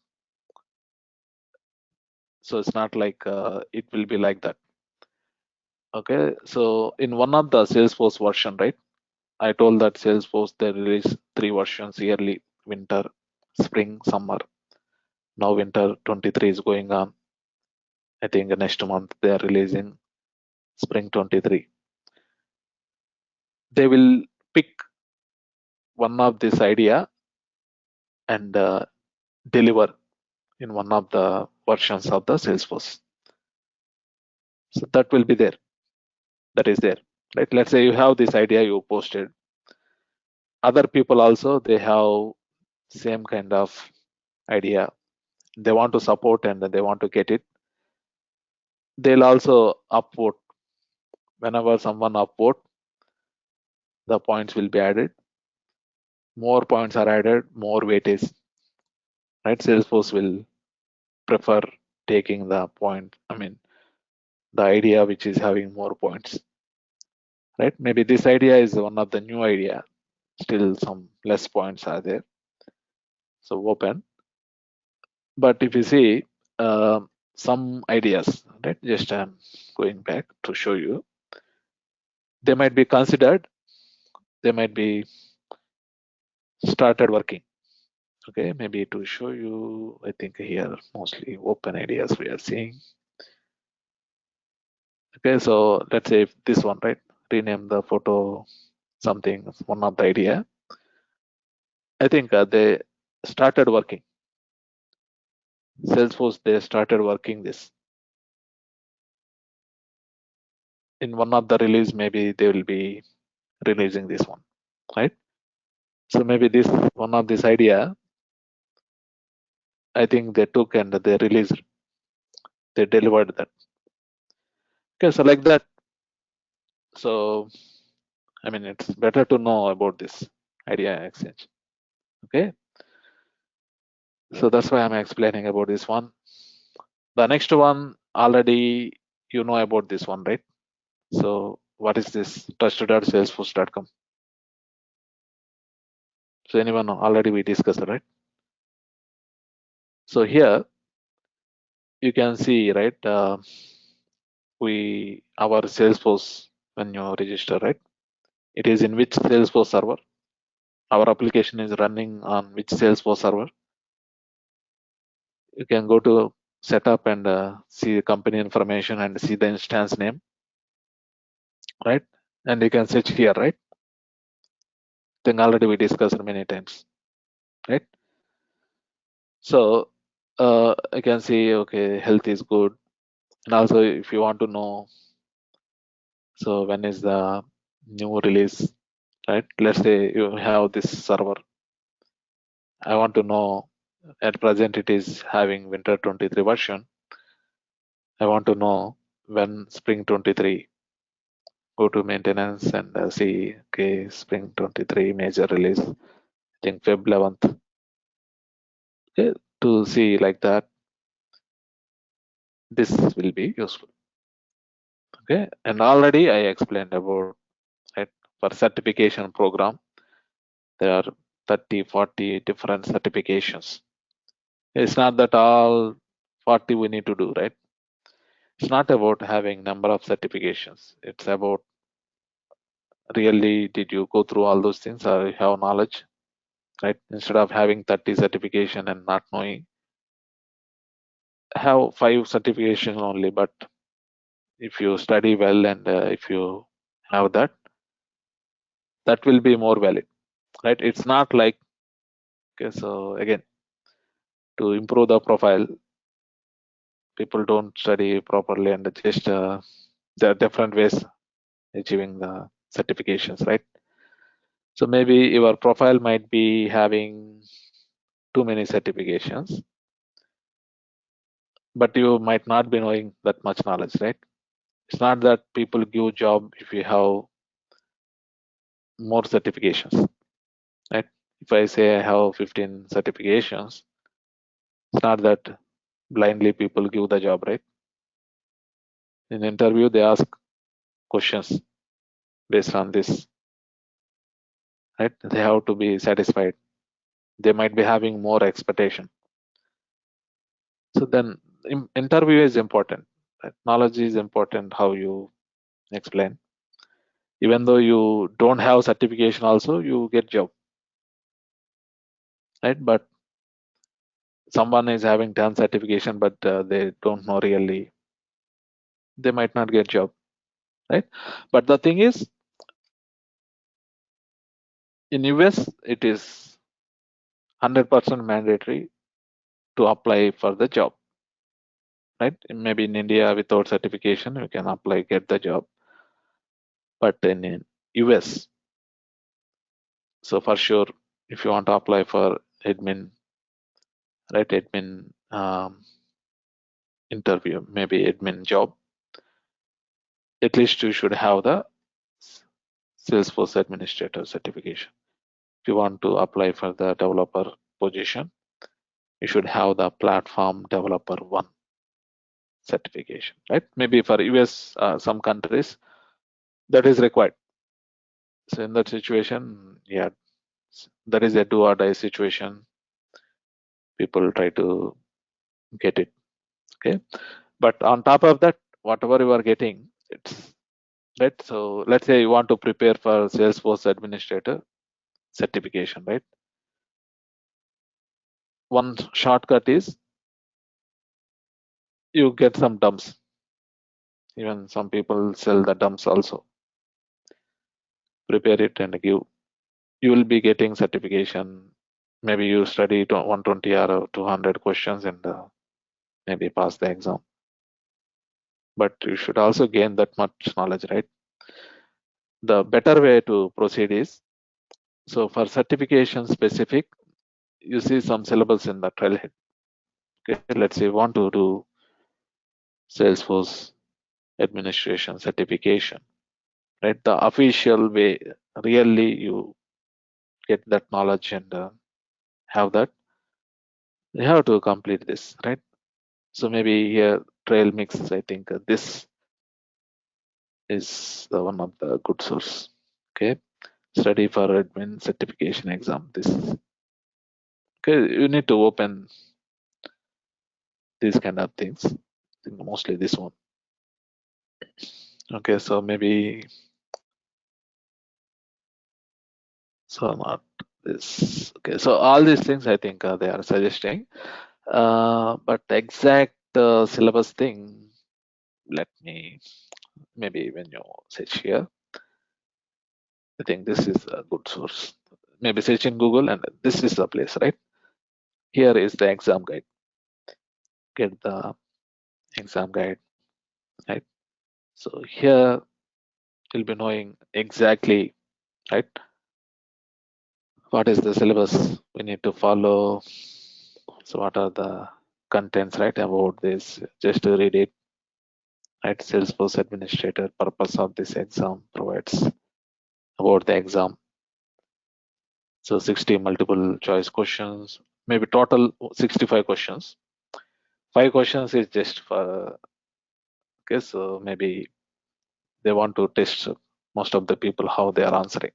so it's not like it will be like that. Okay, so in one of the Salesforce version, right, I told that Salesforce they release 3 versions yearly: winter, spring, summer. Now winter 23 is going on. I think next month they are releasing spring 23. They will pick one of this idea and deliver in one of the versions of the Salesforce. So that will be there. That is there, right? Let's say you have this idea you posted. Other people also, they have same kind of idea. They want to support and they want to get it. They'll also upvote. Whenever someone upvote, the points will be added. More points are added, more weightage, right? Salesforce will prefer taking the point, the idea which is having more points, right? Maybe this idea is one of the new idea, still some less points are there, so open. But if you see some ideas, right, just I'm going back to show you, they might be considered, they might be started working. Okay, maybe to show you, I think here mostly open ideas we are seeing. Okay, so let's say if this one, right, rename the photo something, one of the idea. I think they started working. Salesforce, they started working this. In one of the release, maybe they will be releasing this one, right? So maybe this one of this idea, I think they took and they released, they delivered that. Okay, so like that. So it's better to know about this idea exchange. Okay, so that's why I'm explaining about this one. The next one, already you know about this one, right? So what is this trusted.salesforce.com? So anyone know? Already we discussed, right? So here you can see, right, our Salesforce, when you register, right, it is in which Salesforce server, our application is running on which Salesforce server. You can go to setup and see the company information and see the instance name, right? And you can search here, right? Thing already we discussed many times, right? So I can see, okay, health is good. And also if you want to know, so when is the new release, right? Let's say you have this server. I want to know at present it is having winter 23 version. I want to know when spring 23. Go to maintenance and see, okay, spring 23 major release, I think Feb 11th. Okay, to see like that, this will be useful. Okay, and already I explained about, right, for certification program, there are 30-40 different certifications. It's not that all 40 we need to do, right? It's not about having number of certifications. It's about really, did you go through all those things or you have knowledge, right? Instead of having 30 certification and not knowing, have 5 certification only. But if you study well and if you have that, that will be more valid, right? It's not like, okay, so again, to improve the profile, people don't study properly and just there are different ways achieving the certifications, right? So maybe your profile might be having too many certifications, but you might not be knowing that much knowledge, right? It's not that people give job if you have more certifications, right? If I say I have 15 certifications, it's not that blindly people give the job, right? In interview, they ask questions based on this, right? They have to be satisfied. They might be having more expectation. So then interview is important, right? Knowledge is important, how you explain. Even though you don't have certification also, you get job, right? But someone is having 10 certification, but they don't know really, they might not get job, right? But the thing is, in US, it is 100% mandatory to apply for the job, right? Maybe in India without certification you can apply, get the job, but in US, so for sure if you want to apply for admin, right, admin interview, maybe admin job, at least you should have the Salesforce administrator certification. If you want to apply for the developer position, you should have the platform developer 1 certification, right? Maybe for US, some countries that is required. So in that situation, yeah, that is a do or die situation. People try to get it, okay? But on top of that, whatever you are getting, it's right. So let's say you want to prepare for Salesforce administrator certification, right? One shortcut is you get some dumps. Even some people sell the dumps also. Prepare it and give. You will be getting certification. Maybe you study 120 or 200 questions and maybe pass the exam. But you should also gain that much knowledge, right? The better way to proceed is, so for certification specific, you see some syllabus in the trailhead. Okay, let's say you want to do Salesforce administration certification, right? The official way, really you get that knowledge and have that, you have to complete this, right? So maybe here trail mix, I think this is the one of the good source. Okay, study for admin certification exam. This, okay, you need to open these kind of things. I think mostly this one. Okay, so maybe so not this. Okay, so all these things I think they are suggesting, but the exact syllabus thing, let me, maybe when you search here, I think this is a good source. Maybe search in Google and this is the place, right? Here is the exam guide. Get the exam guide, right? So here you'll be knowing exactly, right, what is the syllabus we need to follow. So what are the contents, right, about this? Just to read it, right? Salesforce administrator, purpose of this exam, provides about the exam. So 60 multiple choice questions, maybe total 65 questions. 5 questions is just for, okay, so maybe they want to test most of the people how they are answering.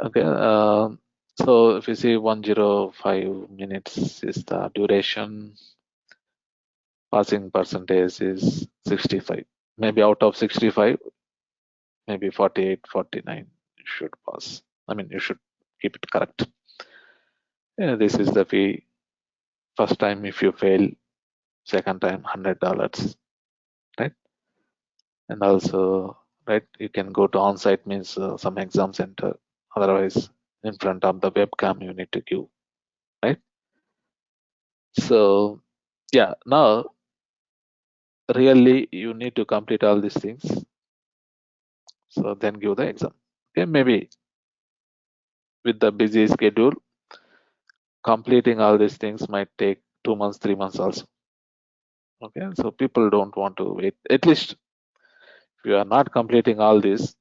Okay, so if you see 105 minutes is the duration, passing percentage is 65. Maybe out of 65, maybe 48, 49 you should pass. I mean, you should keep it correct. Yeah, this is the fee. First time if you fail, second time $100, right? And also, right, you can go to on-site, means some exam center. Otherwise, in front of the webcam, you need to give, right? So, yeah, now really you need to complete all these things. So then give the exam. Okay, maybe with the busy schedule, completing all these things might take 2 months, 3 months also. Okay, so people don't want to wait. At least if you are not completing all this,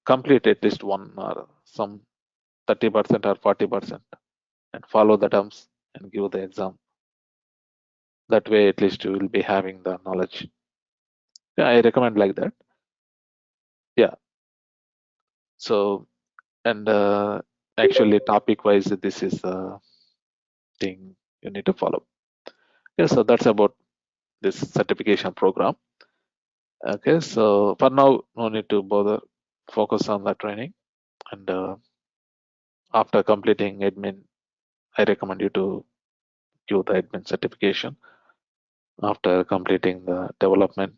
complete at least one or some 30% or 40% and follow the terms and give the exam. That way at least you will be having the knowledge. Yeah, I recommend like that. Yeah, so and actually topic wise this is the thing you need to follow. Yeah, so that's about this certification program. Okay, so for now no need to bother, focus on the training, and after completing admin I recommend you to give the admin certification. After completing the development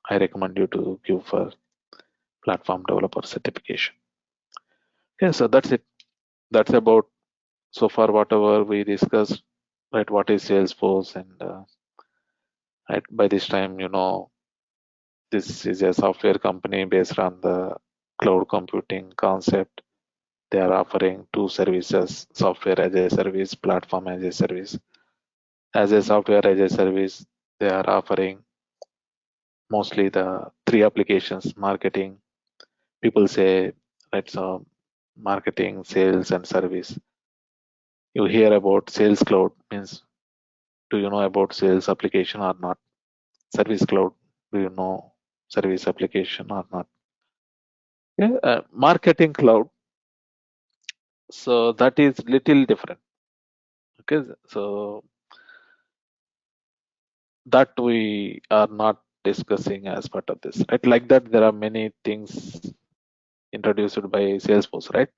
I recommend you to give for platform developer certification. Okay, so that's it. That's about so far whatever we discussed. right? What is Salesforce? And right, by this time, this is a software company based on the cloud computing concept. They are offering two services: software as a service, platform as a service. As a software as a service, they are offering mostly the three applications: marketing. People say, right, so marketing, sales, and service. You hear about Sales Cloud, means do you know about sales application or not? Service Cloud, do you know service application or not? Yeah, Marketing Cloud, so that is little different. Okay, so that we are not discussing as part of this, right? Like that, there are many things introduced by Salesforce, right?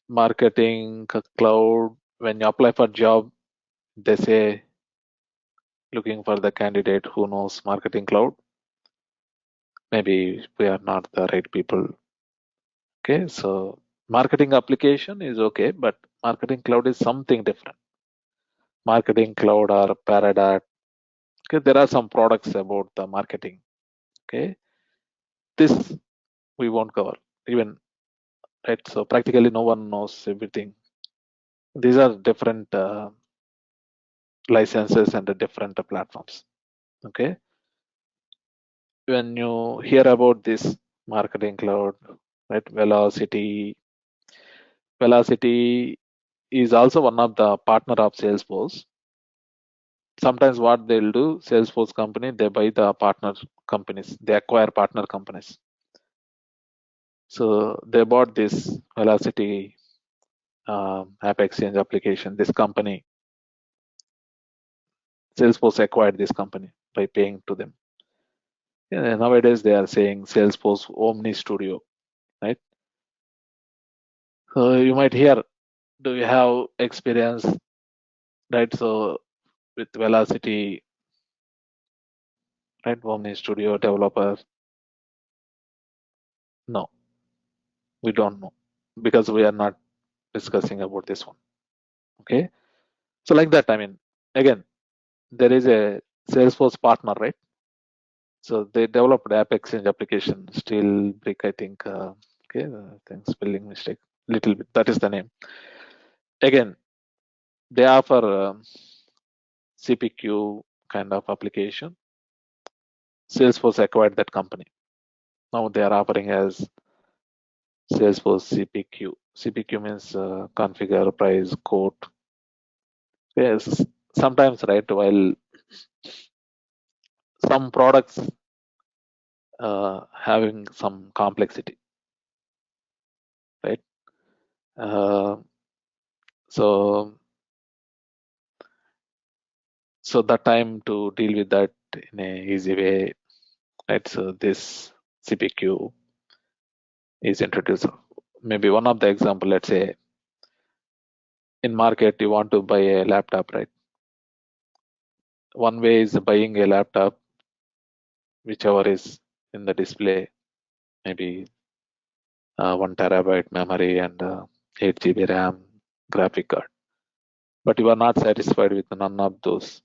Marketing cloud, when you apply for job, they say looking for the candidate who knows marketing cloud. Maybe we are not the right people. Okay, so marketing application is okay, but marketing cloud is something different. Marketing cloud or Paradat. Okay, there are some products about the marketing. Okay, this we won't cover even, right? So practically no one knows everything. These are different licenses and the different platforms. Okay, when you hear about this marketing cloud, right? Velocity is also one of the partner of Salesforce. Sometimes what they'll do, Salesforce company, they buy the partner companies, they acquire partner companies. So they bought this Velocity app exchange application. This company, Salesforce acquired this company by paying to them. Yeah, nowadays they are saying Salesforce Omni Studio, right? So you might hear, do you have experience, right? So with Velocity, right? Omni Studio developer. No, we don't know because we are not discussing about this one. Okay. So like that, I mean, again, there is a Salesforce partner, right? So they developed app exchange application, Steel Brick, I think. Okay, I think spelling mistake, little bit. That is the name. Again, they offer CPQ kind of application. Salesforce acquired that company. Now they are offering as Salesforce CPQ. CPQ means configure, price, quote. Yes, sometimes, right, while some products having some complexity, right? Uh, so the time to deal with that in a easy way, right? So this CPQ is introduced. Maybe one of the example, let's say in market you want to buy a laptop, right? One way is buying a laptop, whichever is in the display, maybe 1 TB memory and 8 GB RAM graphic card. But you are not satisfied with none of those,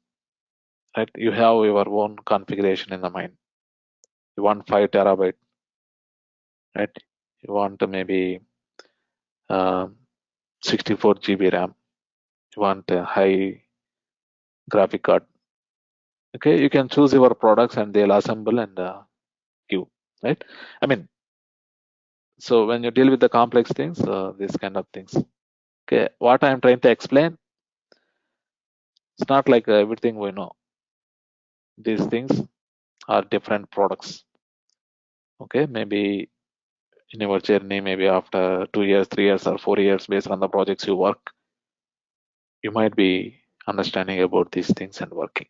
right? You have your own configuration in the mind. You want 5 TB, right? You want maybe 64 GB RAM. You want a high graphic card. Okay, you can choose your products and they'll assemble and give, right? I mean, so when you deal with the complex things, these kind of things. Okay, what I'm trying to explain, it's not like everything we know. These things are different products. Okay, maybe in your journey, maybe after 2 years, 3 years, or 4 years, based on the projects you work, you might be understanding about these things and working.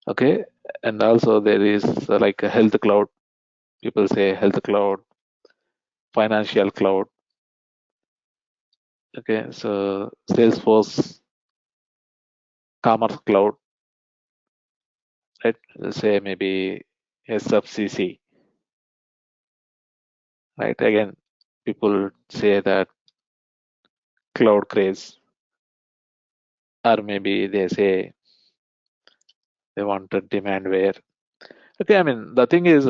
Okay, and also there is like a health cloud. People say health cloud, financial cloud. Okay, so Salesforce commerce cloud, right? Let's say maybe SFDC, right? Again, people say that cloud craze. or maybe they say they wanted demand where. Okay, I mean the thing is,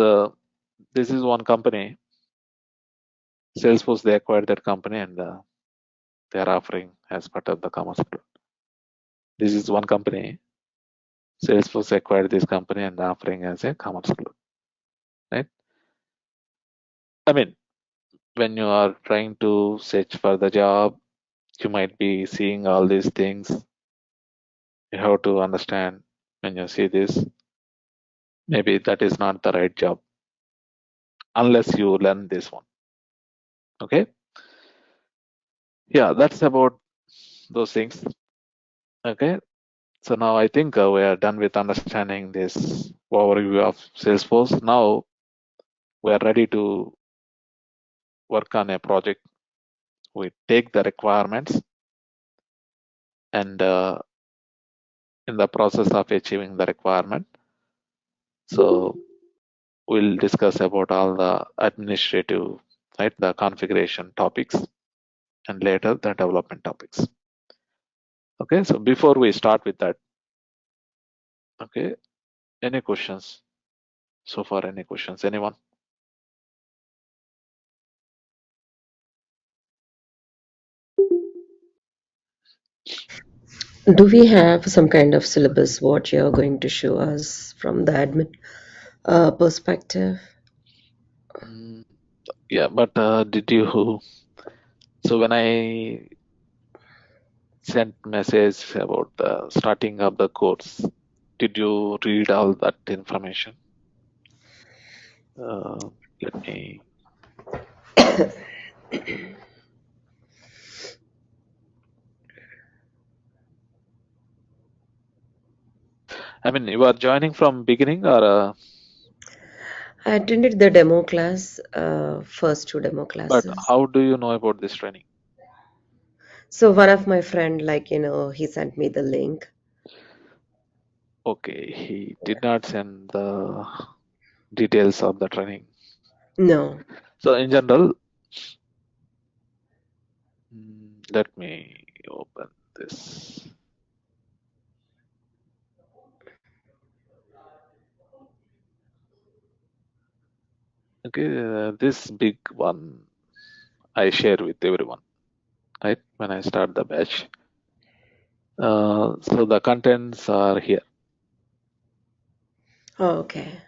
this is one company, Salesforce. They acquired that company and they are offering as part of the Commerce Cloud. This is one company, Salesforce acquired this company and offering as a Commerce Cloud, right? I mean, when you are trying to search for the job, you might be seeing all these things. You have to understand when you see this, maybe that is not the right job unless you learn this one. Okay, yeah, that's about those things. Okay, so now I think we are done with understanding this overview of Salesforce. Now we are ready to work on a project. We take the requirements and in the process of achieving the requirement, so we'll discuss about all the administrative, right, the configuration topics, and later the development topics. Okay, so before we start with that, okay, any questions so far? Any questions, anyone? Do we have some kind of syllabus what you're going to show us from the admin perspective? Yeah, but did you, so when I sent message about the starting of the course, did you read all that information? Let me, I mean, you are joining from beginning or I attended the demo class, first two demo but classes. how do you know about this training? So one of my friend, like, he sent me the link. Okay, he did not send the details of the training. No. So in general, let me open this. Okay, this big one I share with everyone, right? When I start the batch. So the contents are here. Oh, okay.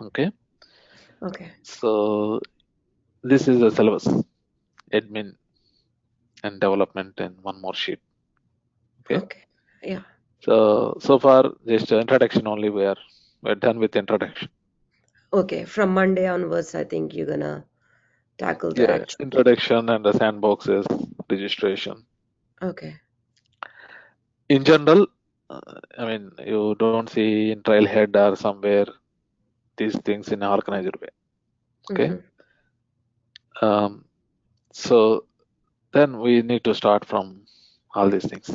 Okay. Okay. So this is the syllabus, admin and development, and one more sheet. Okay. Okay. Yeah. So far just introduction only. We're done with introduction. Okay. From Monday onwards, I think you're gonna tackle the Yeah, actual. introduction and the sandboxes, registration. Okay. In general, I mean, you don't see in Trailhead or somewhere these things in an organized way. Okay. So then we need to start from all these things.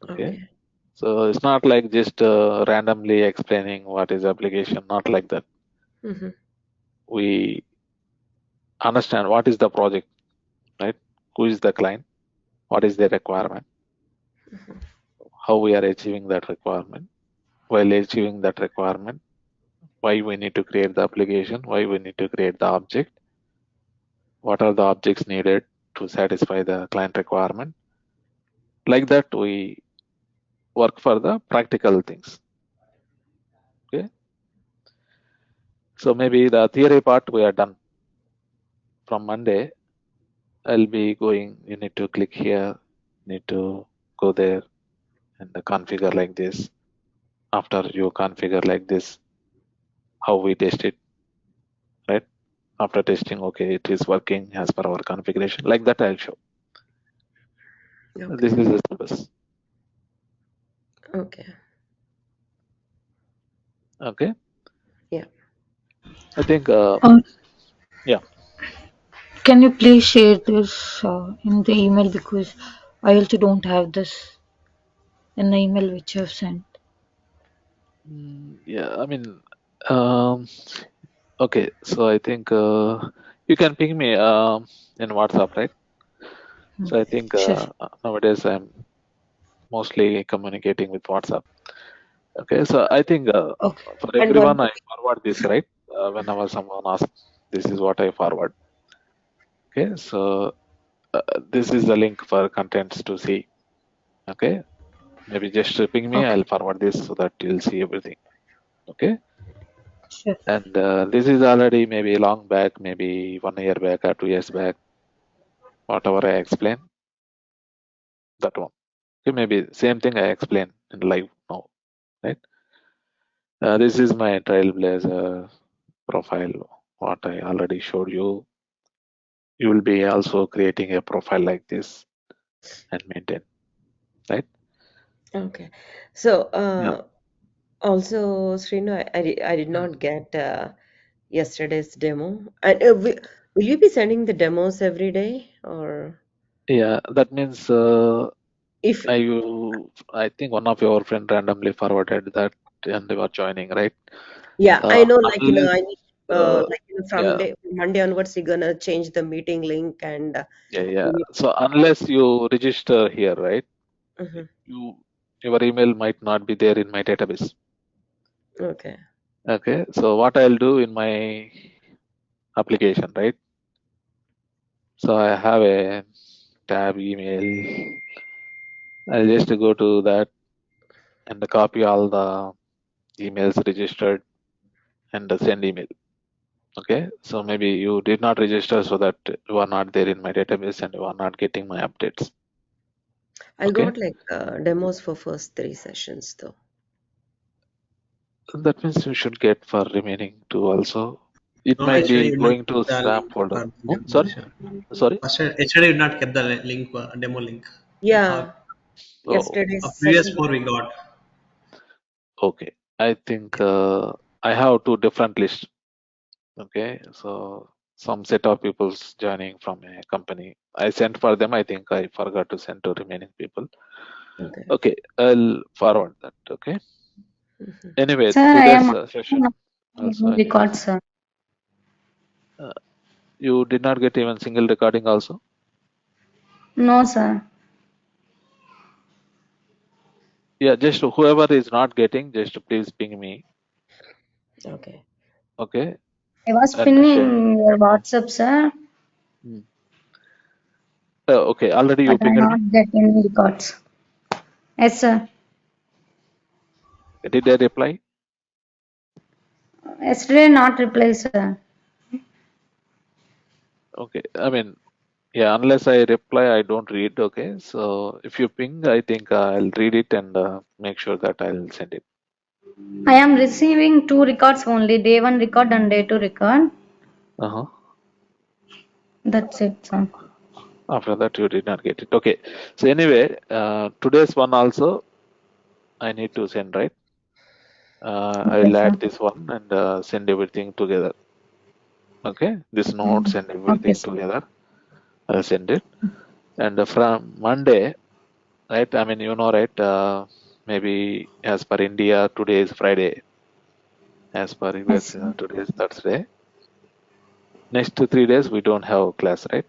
Okay. Okay. So it's not like just randomly explaining what is application, not like that. We understand what is the project, right? Who is the client? What is their requirement? How we are achieving that requirement? While achieving that requirement, why we need to create the application? Why we need to create the object? What are the objects needed to satisfy the client requirement? Like that, we work for the practical things. Okay. So maybe the theory part we are done. From Monday, I'll be going, you need to click here, need to go there and configure like this. After you configure like this, how we test it, right? After testing, okay, it is working as per our configuration. Like that I'll show. Okay. This is the syllabus. Okay. Okay. Yeah. I think, yeah. Can you please share this in the email, because I also don't have this in the email which you have sent. Yeah, I mean, okay, so I think You can ping me in WhatsApp, right? So I think Sure. nowadays I'm mostly communicating with WhatsApp. Okay, so I think Okay. for And one everyone I forward this, right? Whenever someone asks, this is what I forward. Okay, so this is the link for contents to see. Okay, maybe just ping me, Okay. I'll forward this so that you'll see everything. Okay, Sure. and this is already maybe long back, maybe 1 year back or 2 years back, whatever I explained, that one. Okay, maybe same thing I explain in live now, right? This is my Trailblazer profile, what I already showed you. You will be also creating a profile like this and maintain, right? Okay. So, Yeah. also, Srinu, I did Mm. not get yesterday's demo. And will you be sending the demos every day, or Yeah, that means if I think one of your friend randomly forwarded that and they were joining, right? yeah, I know, like, Unless I need uh, like, yeah, from Monday onwards, you're gonna change the meeting link, and yeah. we need. So unless you register here, right? Mhm. You your email might not be there in my database. Okay. Okay, so what I'll do in my application, right? So I have a tab email. I'll just go to that and copy all the emails registered and send email. Okay, so maybe you did not register so that you are not there in my database and you are not getting my updates. I Okay, got like demos for first 3 sessions though. that means you should get for remaining two also. It No, might yesterday be you not going kept to the spam link folder. for Oh, demo sorry, session. sorry. Yesterday you not kept the link demo link. Yeah, Oh, A yesterday's previous session. 4 we got. okay. I think I have two different lists. Okay, so some set of people's joining from a company. I sent for them. I think I forgot to send to remaining people. Okay. Okay, I'll forward that. Okay. Mhm. Anyway, Sir, I today's am session also I need to record, send. sir. You did not get even single recording also. No, sir. Yeah, just whoever is not getting, just please ping me. Okay. Okay, I was and share. pinning your WhatsApp, sir, Hmm. Okay, already you but I pinged not me. get any records. Yes, sir. Did I reply? Yesterday not reply, sir. Okay, I mean, yeah, unless I reply, I don't read. Okay, so if you ping, I think I'll read it and make sure that I'll send it. I am receiving 2 records only, day 1 record and day 2 record. Uh-huh. That's it, sir. After that, you did not get it. Okay, so anyway, today's one also I need to send, right? Okay, I'll sir. add this one and send everything together. Okay, this notes and Okay, everything sir. together. I'll send it. And from Monday, right? I mean, right? Maybe as per India, today is Friday. As per Yes, US, sir. today is Thursday. Next 3 days we don't have class, right?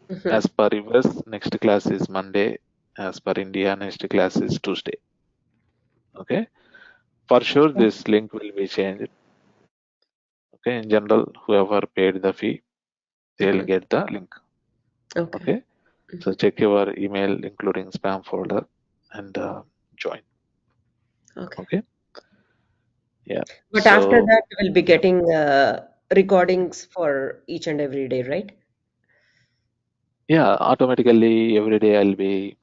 Mhm. As per US, next class is Monday. As per India, next class is Tuesday. Okay. For sure, Okay. this link will be changed. Okay. In general, whoever paid the fee, they'll Mhm. get the link. Okay. Okay. So check your email, including spam folder, and join. Okay. Okay. Yeah. But after So that, we'll be getting recordings for each and every day, right? yeah, automatically every day I'll be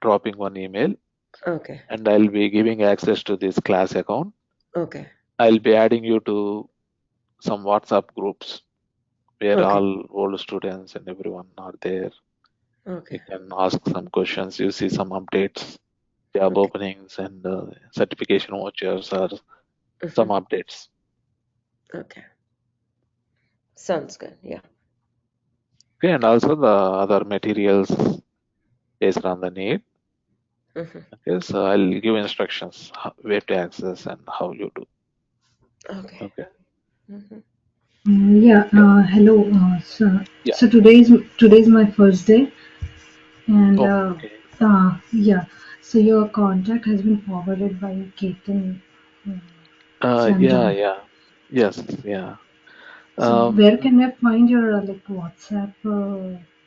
dropping one email Okay. and I'll be giving access to this class account. Okay. I'll be adding you to some WhatsApp groups where Okay. all old students and everyone are there. You Okay. can ask some questions. You see some updates, job Okay. openings, and certification vouchers or some Mhm. updates. Okay. Sounds good. Yeah. Okay, and also the other materials based on the need. Mhm. Okay, so I'll give instructions where to access and how you do. Okay. Okay. Mhm. Hello. Yeah. So today's my first day, and Okay. so your contact has been forwarded by Ketan Yeah, Sanjay. yeah. Yes, yeah. So Um, where can I find your like WhatsApp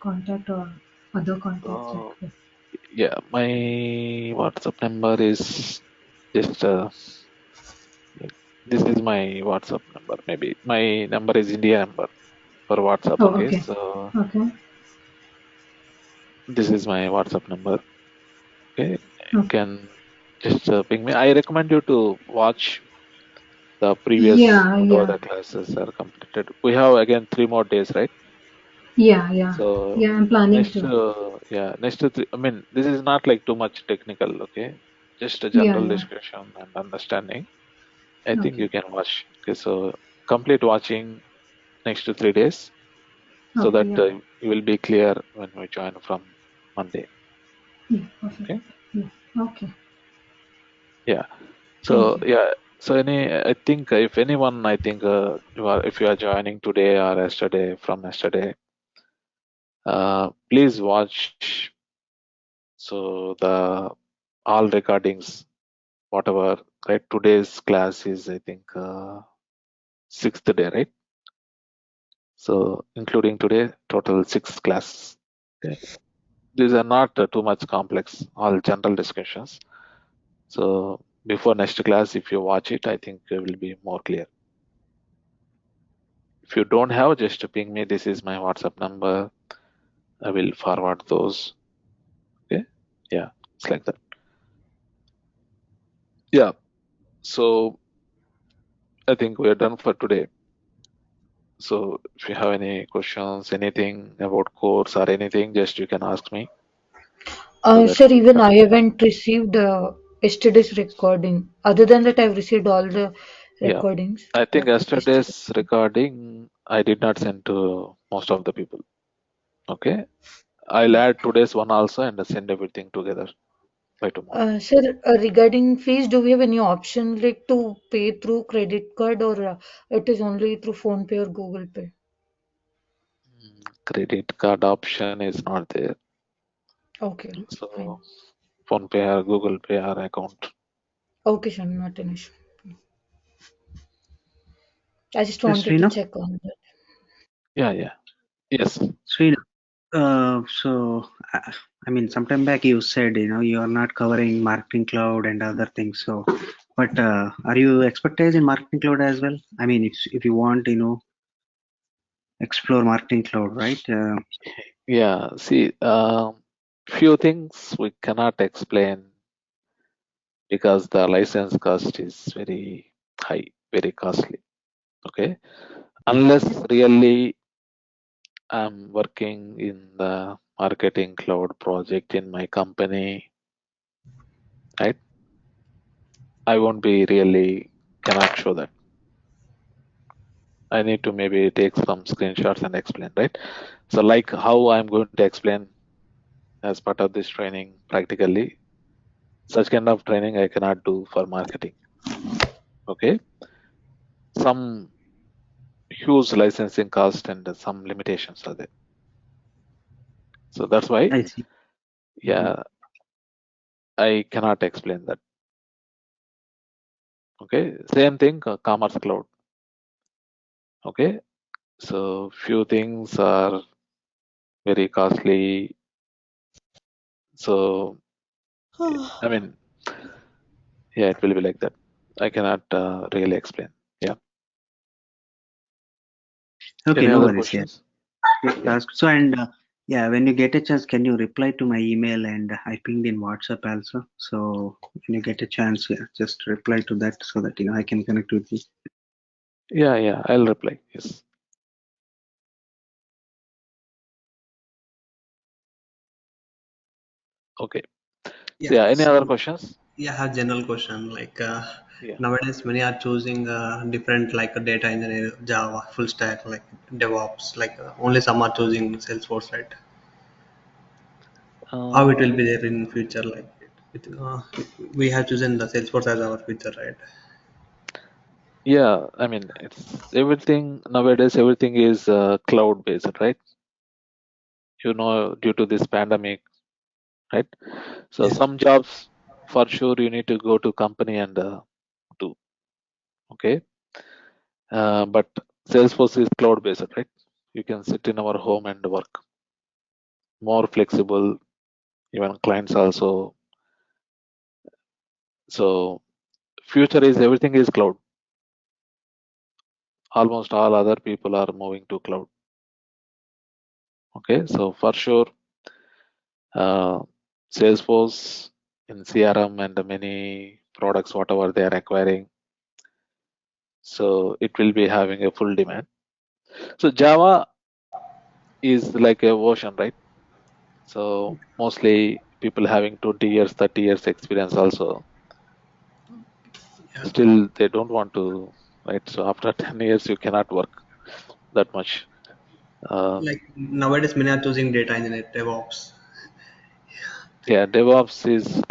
contact or other contacts uh, like? yeah, my WhatsApp number is just this is my WhatsApp number. Maybe my number is India number for WhatsApp. Oh, Okay, okay, so okay, this is my WhatsApp number. Okay, you okay. can just ping me. I recommend you to watch the previous Yeah, whatever yeah, the classes are completed. We have again 3 more days, right? yeah. So Yeah, I'm planning next, to. next to three. I mean, this is not like too much technical. Okay, just a Yeah, general yeah. discussion and understanding. I think you Okay, can watch. Okay, so complete watching next to 3 days so okay, that yeah, you will be clear when we join from Monday. yeah. Perfect. Okay. Yeah. Okay. Yeah. Thank So you. yeah. So I think if anyone, I think if you are joining today or yesterday from yesterday, please watch. So the all recordings, whatever. Right. Today's class is I think 6th day, right? So including today, total 6 classes. Okay. These are not too much complex. All general discussions. So before next class, if you watch it, I think it will be more clear. If you don't have, just ping me. This is my WhatsApp number. I will forward those. Okay. Yeah. It's like that. Yeah. So I think we are done for today. So if you have any questions, anything about course or anything, just you can ask me so that Sir, we even can. I haven't received yesterday's recording. Other than that, I've received all the Yeah. recordings. I think But yesterday, yesterday's recording I did not send to most of the people. Okay. I'll add today's one also and send everything together by tomorrow. sir, regarding fees, do we have any option like to pay through credit card or it is only through Phone Pay or Google Pay? Credit card option is not there. Okay, So fine. phone pay or Google Pay or account. Okay, sure, not an issue. I just Yes, wanted to Srina. check on that. Yeah, yeah. Yes. Srina. I mean, sometime back you said, you are not covering marketing cloud and other things. So, but are you expertise in marketing cloud as well? I mean, if you want, explore marketing cloud, right? Yeah. See, few things we cannot explain because the license cost is very high, very costly. Okay. Unless really I'm working in the marketing cloud project in my company, right? I won't be really cannot show that. I need to maybe take some screenshots and explain, right? So like how I'm going to explain as part of this training practically, such kind of training I cannot do for marketing. Okay. Some huge licensing cost and some limitations are there. So that's why, I see. yeah, I cannot explain that. Okay. Same thing, commerce cloud. Okay. So few things are very costly. So I mean, yeah, it will be like that. I cannot really explain. Yeah. Okay, Any no other worries. Yeah. questions? Just Yeah. ask. So, and yeah, when you get a chance, can you reply to my email and I pinged in WhatsApp also. So when you get a chance, yeah, just reply to that so that I can connect with you. Yeah, yeah. I'll reply. Yes. Okay. So Yeah. yeah. Any other So questions? yeah, I have general question like Yeah. nowadays many are choosing different like data engineer, Java, full stack, like DevOps. Like only some are choosing Salesforce, right? How it will be Uh, there in future? Like we have chosen the Salesforce as our future, right? Yeah, I mean, it's everything nowadays, everything is cloud based, right? Due to this pandemic, right? So Yeah. some jobs for sure you need to go to company and do, okay? But Salesforce is cloud based, right? You can sit in our home and work. More flexible, even clients also. So future is everything is cloud. Almost all other people are moving to cloud. Okay, so for sure, Salesforce in CRM and many products, whatever they are acquiring, so it will be having a full demand. So Java is like a version, right? So mostly people having 20 years, 30 years experience also, Yeah. still they don't want to, right? So after 10 years, you cannot work that much. Like nowadays, many are choosing data engineer, DevOps. Yeah, DevOps is,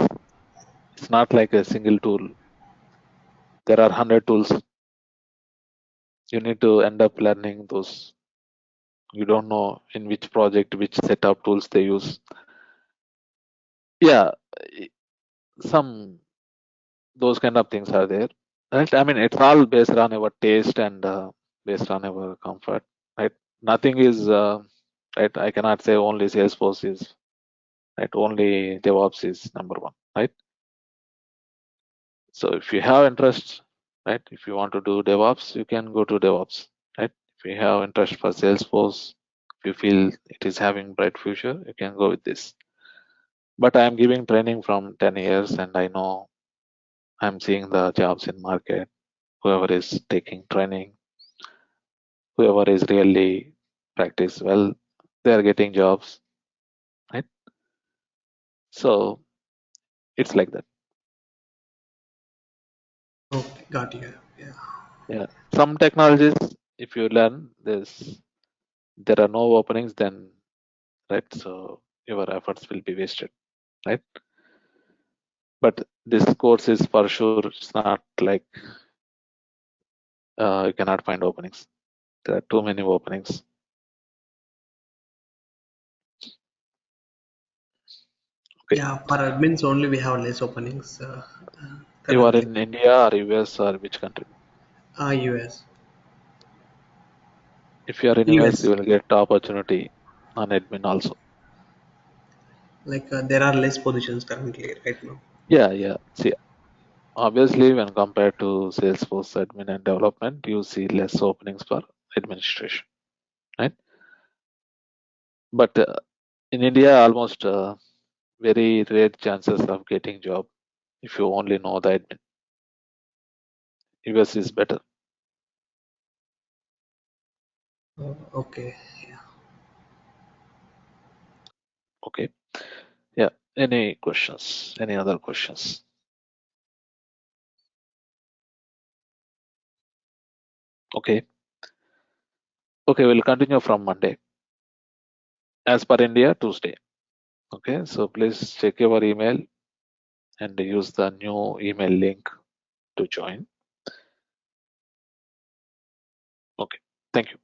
it's not like a single tool. There are 100 tools. You need to end up learning those. You don't know in which project, which set of tools they use. Yeah, some those kind of things are there, right? I mean, it's all based on our taste and based on our comfort, right? Nothing is right. I cannot say only Salesforce is right. Only DevOps is number one, right? So if you have interest, right? If you want to do DevOps, you can go to DevOps, right? If you have interest for Salesforce, if you feel it is having bright future, you can go with this. But I am giving training from 10 years and I know I'm seeing the jobs in market. Whoever is taking training, whoever is really practice well, they are getting jobs, right? So it's like that. Okay, got you. Yeah. Yeah. Some technologies, if you learn this, there are no openings, then right. So your efforts will be wasted, right? But this course is for sure. It's not like you cannot find openings. There are too many openings. Okay. Yeah, for admins only we have less openings You are currently. in India or US or which country? US. If you are in US, you US. will get opportunity on admin also. Like there are less positions currently right now. Yeah, yeah. See, obviously, when compared to Salesforce admin and development, you see less openings for administration, right? But in India, almost very rare chances of getting job if you only know the admin. US is better. Okay. Yeah. Okay. Yeah. Any questions? Any other questions? Okay. Okay, we'll continue from Monday. As per India, Tuesday. Okay, so please check your email and use the new email link to join. Okay, thank you.